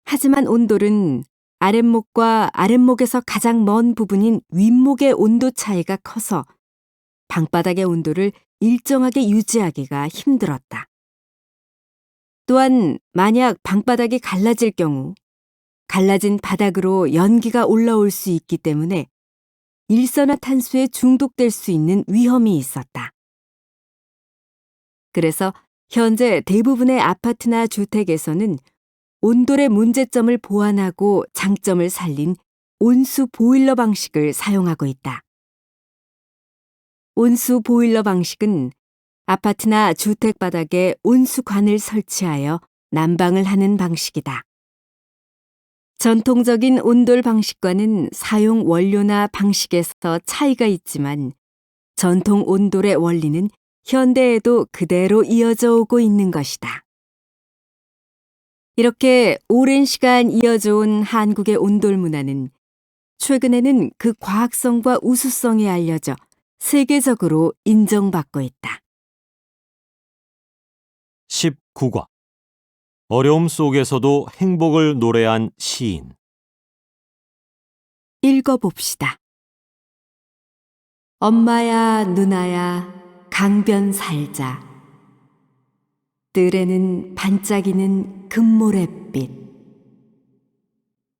하지만 온돌은 아랫목과 아랫목에서 가장 먼 부분인 윗목의 온도 차이가 커서 방바닥의 온도를 일정하게 유지하기가 힘들었다. 또한 만약 방바닥이 갈라질 경우 갈라진 바닥으로 연기가 올라올 수 있기 때문에 일산화탄소에 중독될 수 있는 위험이 있었다. 그래서 현재 대부분의 아파트나 주택에서는 온돌의 문제점을 보완하고 장점을 살린 온수 보일러 방식을 사용하고 있다. 온수 보일러 방식은 아파트나 주택 바닥에 온수관을 설치하여 난방을 하는 방식이다. 전통적인 온돌 방식과는 사용 원료나 방식에서 차이가 있지만 전통 온돌의 원리는 현대에도 그대로 이어져 오고 있는 것이다. 이렇게 오랜 시간 이어져 온 한국의 온돌 문화는 최근에는 그 과학성과 우수성이 알려져 세계적으로 인정받고 있다. 19과 어려움 속에서도 행복을 노래한 시인. 읽어봅시다. 엄마야 누나야 강변 살자. 뜰에는 반짝이는 금모래빛.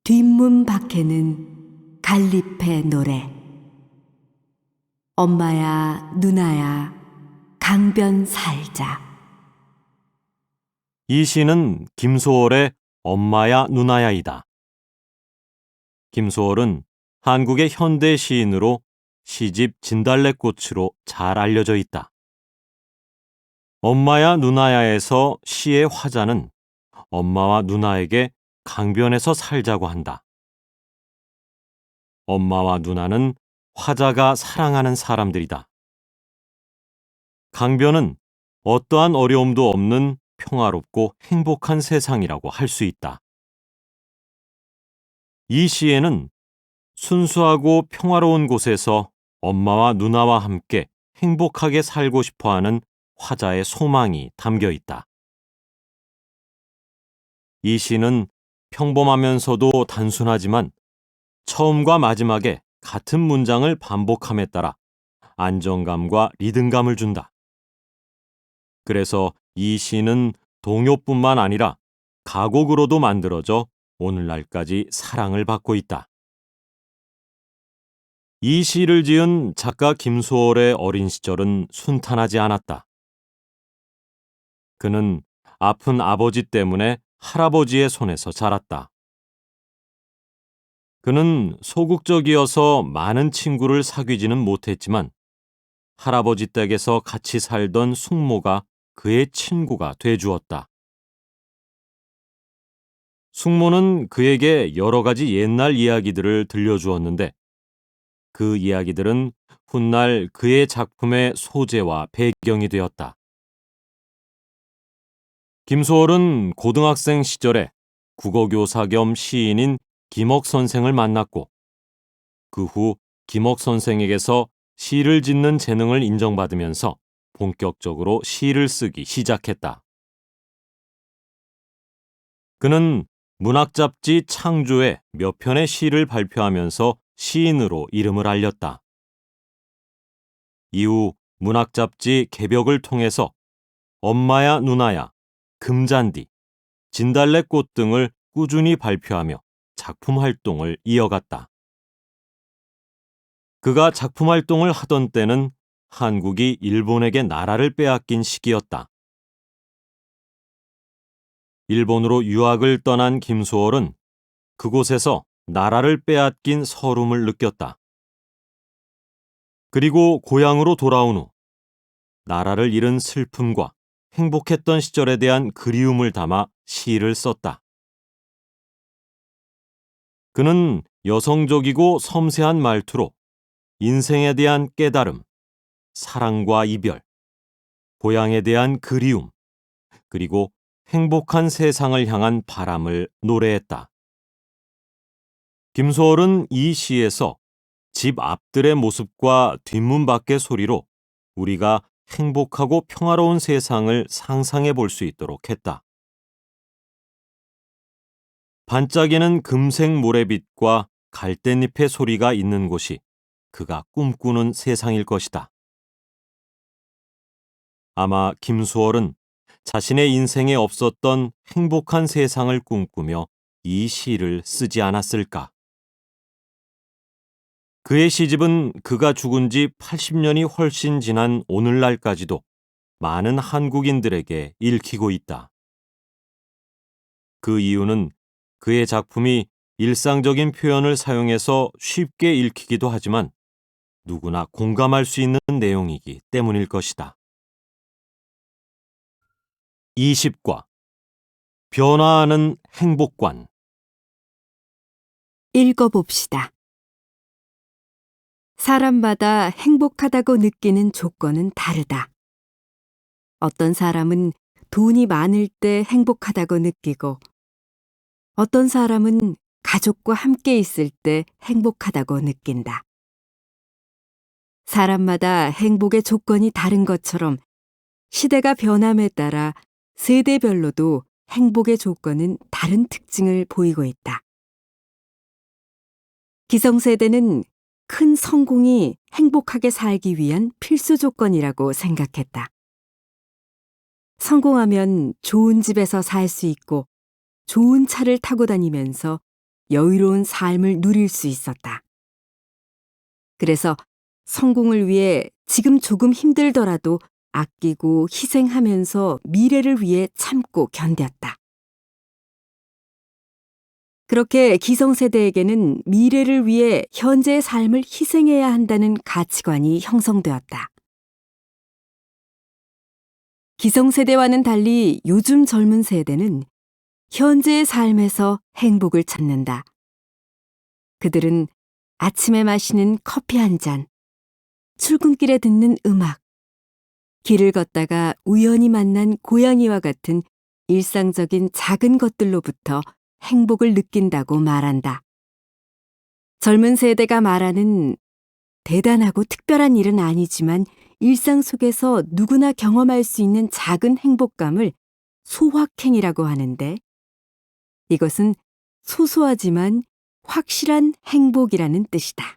뒷문 밖에는 갈잎의 노래. 엄마야 누나야 강변 살자. 이 시는 김소월의 엄마야 누나야이다. 김소월은 한국의 현대 시인으로 시집 진달래꽃으로 잘 알려져 있다. 엄마야 누나야에서 시의 화자는 엄마와 누나에게 강변에서 살자고 한다. 엄마와 누나는 화자가 사랑하는 사람들이다. 강변은 어떠한 어려움도 없는 평화롭고 행복한 세상이라고 할 수 있다. 이 시에는 순수하고 평화로운 곳에서 엄마와 누나와 함께 행복하게 살고 싶어하는 화자의 소망이 담겨 있다. 이 시는 평범하면서도 단순하지만 처음과 마지막에 같은 문장을 반복함에 따라 안정감과 리듬감을 준다. 그래서 이 시는 동요뿐만 아니라 가곡으로도 만들어져 오늘날까지 사랑을 받고 있다. 이 시를 지은 작가 김수월의 어린 시절은 순탄하지 않았다. 그는 아픈 아버지 때문에 할아버지의 손에서 자랐다. 그는 소극적이어서 많은 친구를 사귀지는 못했지만 할아버지 댁에서 같이 살던 숙모가 그의 친구가 돼주었다. 숙모는 그에게 여러 가지 옛날 이야기들을 들려주었는데 그 이야기들은 훗날 그의 작품의 소재와 배경이 되었다. 김소월은 고등학생 시절에 국어교사 겸 시인인 김억 선생을 만났고 그 후 김억 선생에게서 시를 짓는 재능을 인정받으면서 본격적으로 시를 쓰기 시작했다. 그는 문학잡지 창조에 몇 편의 시를 발표하면서 시인으로 이름을 알렸다. 이후 문학잡지 개벽을 통해서 엄마야 누나야, 금잔디, 진달래꽃 등을 꾸준히 발표하며 작품 활동을 이어갔다. 그가 작품 활동을 하던 때는 한국이 일본에게 나라를 빼앗긴 시기였다. 일본으로 유학을 떠난 김소월은 그곳에서 나라를 빼앗긴 서름을 느꼈다. 그리고 고향으로 돌아온 후 나라를 잃은 슬픔과 행복했던 시절에 대한 그리움을 담아 시를 썼다. 그는 여성적이고 섬세한 말투로 인생에 대한 깨달음, 사랑과 이별, 고향에 대한 그리움, 그리고 행복한 세상을 향한 바람을 노래했다. 김소월은 이 시에서 집 앞들의 모습과 뒷문 밖의 소리로 우리가 행복하고 평화로운 세상을 상상해 볼 수 있도록 했다. 반짝이는 금색 모래빛과 갈대잎의 소리가 있는 곳이 그가 꿈꾸는 세상일 것이다. 아마 김수월은 자신의 인생에 없었던 행복한 세상을 꿈꾸며 이 시를 쓰지 않았을까? 그의 시집은 그가 죽은 지 80년이 훨씬 지난 오늘날까지도 많은 한국인들에게 읽히고 있다. 그 이유는 그의 작품이 일상적인 표현을 사용해서 쉽게 읽히기도 하지만 누구나 공감할 수 있는 내용이기 때문일 것이다. 20과 변화하는 행복관. 읽어봅시다. 사람마다 행복하다고 느끼는 조건은 다르다. 어떤 사람은 돈이 많을 때 행복하다고 느끼고, 어떤 사람은 가족과 함께 있을 때 행복하다고 느낀다. 사람마다 행복의 조건이 다른 것처럼 시대가 변함에 따라 세대별로도 행복의 조건은 다른 특징을 보이고 있다. 기성세대는 큰 성공이 행복하게 살기 위한 필수 조건이라고 생각했다. 성공하면 좋은 집에서 살 수 있고 좋은 차를 타고 다니면서 여유로운 삶을 누릴 수 있었다. 그래서 성공을 위해 지금 조금 힘들더라도 아끼고 희생하면서 미래를 위해 참고 견뎠다. 그렇게 기성세대에게는 미래를 위해 현재의 삶을 희생해야 한다는 가치관이 형성되었다. 기성세대와는 달리 요즘 젊은 세대는 현재의 삶에서 행복을 찾는다. 그들은 아침에 마시는 커피 한 잔, 출근길에 듣는 음악, 길을 걷다가 우연히 만난 고양이와 같은 일상적인 작은 것들로부터 행복을 느낀다고 말한다. 젊은 세대가 말하는 대단하고 특별한 일은 아니지만 일상 속에서 누구나 경험할 수 있는 작은 행복감을 소확행이라고 하는데 이것은 소소하지만 확실한 행복이라는 뜻이다.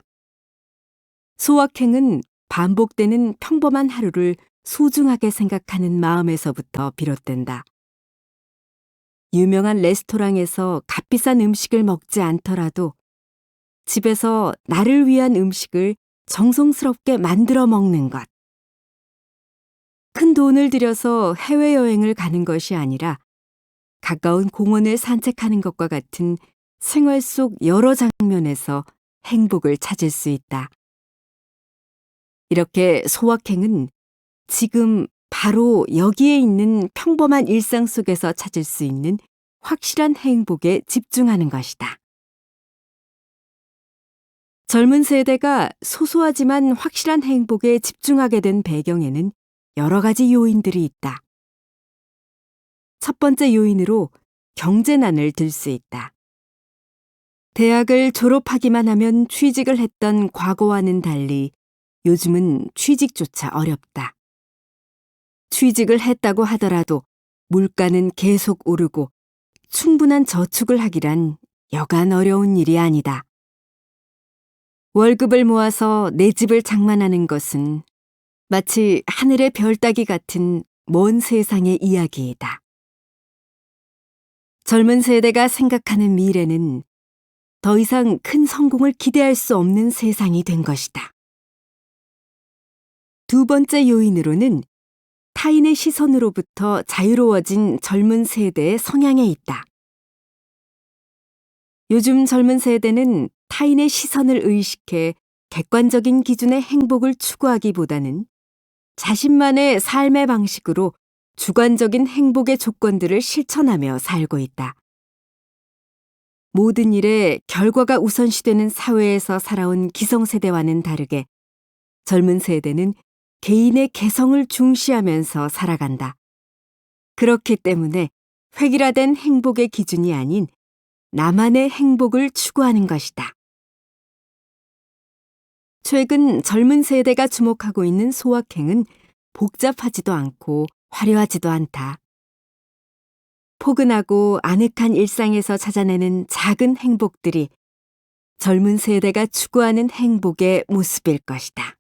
소확행은 반복되는 평범한 하루를 소중하게 생각하는 마음에서부터 비롯된다. 유명한 레스토랑에서 값비싼 음식을 먹지 않더라도 집에서 나를 위한 음식을 정성스럽게 만들어 먹는 것. 큰 돈을 들여서 해외여행을 가는 것이 아니라 가까운 공원을 산책하는 것과 같은 생활 속 여러 장면에서 행복을 찾을 수 있다. 이렇게 소확행은 지금 바로 여기에 있는 평범한 일상 속에서 찾을 수 있는 확실한 행복에 집중하는 것이다. 젊은 세대가 소소하지만 확실한 행복에 집중하게 된 배경에는 여러 가지 요인들이 있다. 첫 번째 요인으로 경제난을 들 수 있다. 대학을 졸업하기만 하면 취직을 했던 과거와는 달리 요즘은 취직조차 어렵다. 취직을 했다고 하더라도 물가는 계속 오르고 충분한 저축을 하기란 여간 어려운 일이 아니다. 월급을 모아서 내 집을 장만하는 것은 마치 하늘의 별 따기 같은 먼 세상의 이야기이다. 젊은 세대가 생각하는 미래는 더 이상 큰 성공을 기대할 수 없는 세상이 된 것이다. 두 번째 요인으로는 타인의 시선으로부터 자유로워진 젊은 세대의 성향에 있다. 요즘 젊은 세대는 타인의 시선을 의식해 객관적인 기준의 행복을 추구하기보다는 자신만의 삶의 방식으로 주관적인 행복의 조건들을 실천하며 살고 있다. 모든 일에 결과가 우선시되는 사회에서 살아온 기성세대와는 다르게 젊은 세대는 개인의 개성을 중시하면서 살아간다. 그렇기 때문에 획일화된 행복의 기준이 아닌 나만의 행복을 추구하는 것이다. 최근 젊은 세대가 주목하고 있는 소확행은 복잡하지도 않고 화려하지도 않다. 포근하고 아늑한 일상에서 찾아내는 작은 행복들이 젊은 세대가 추구하는 행복의 모습일 것이다.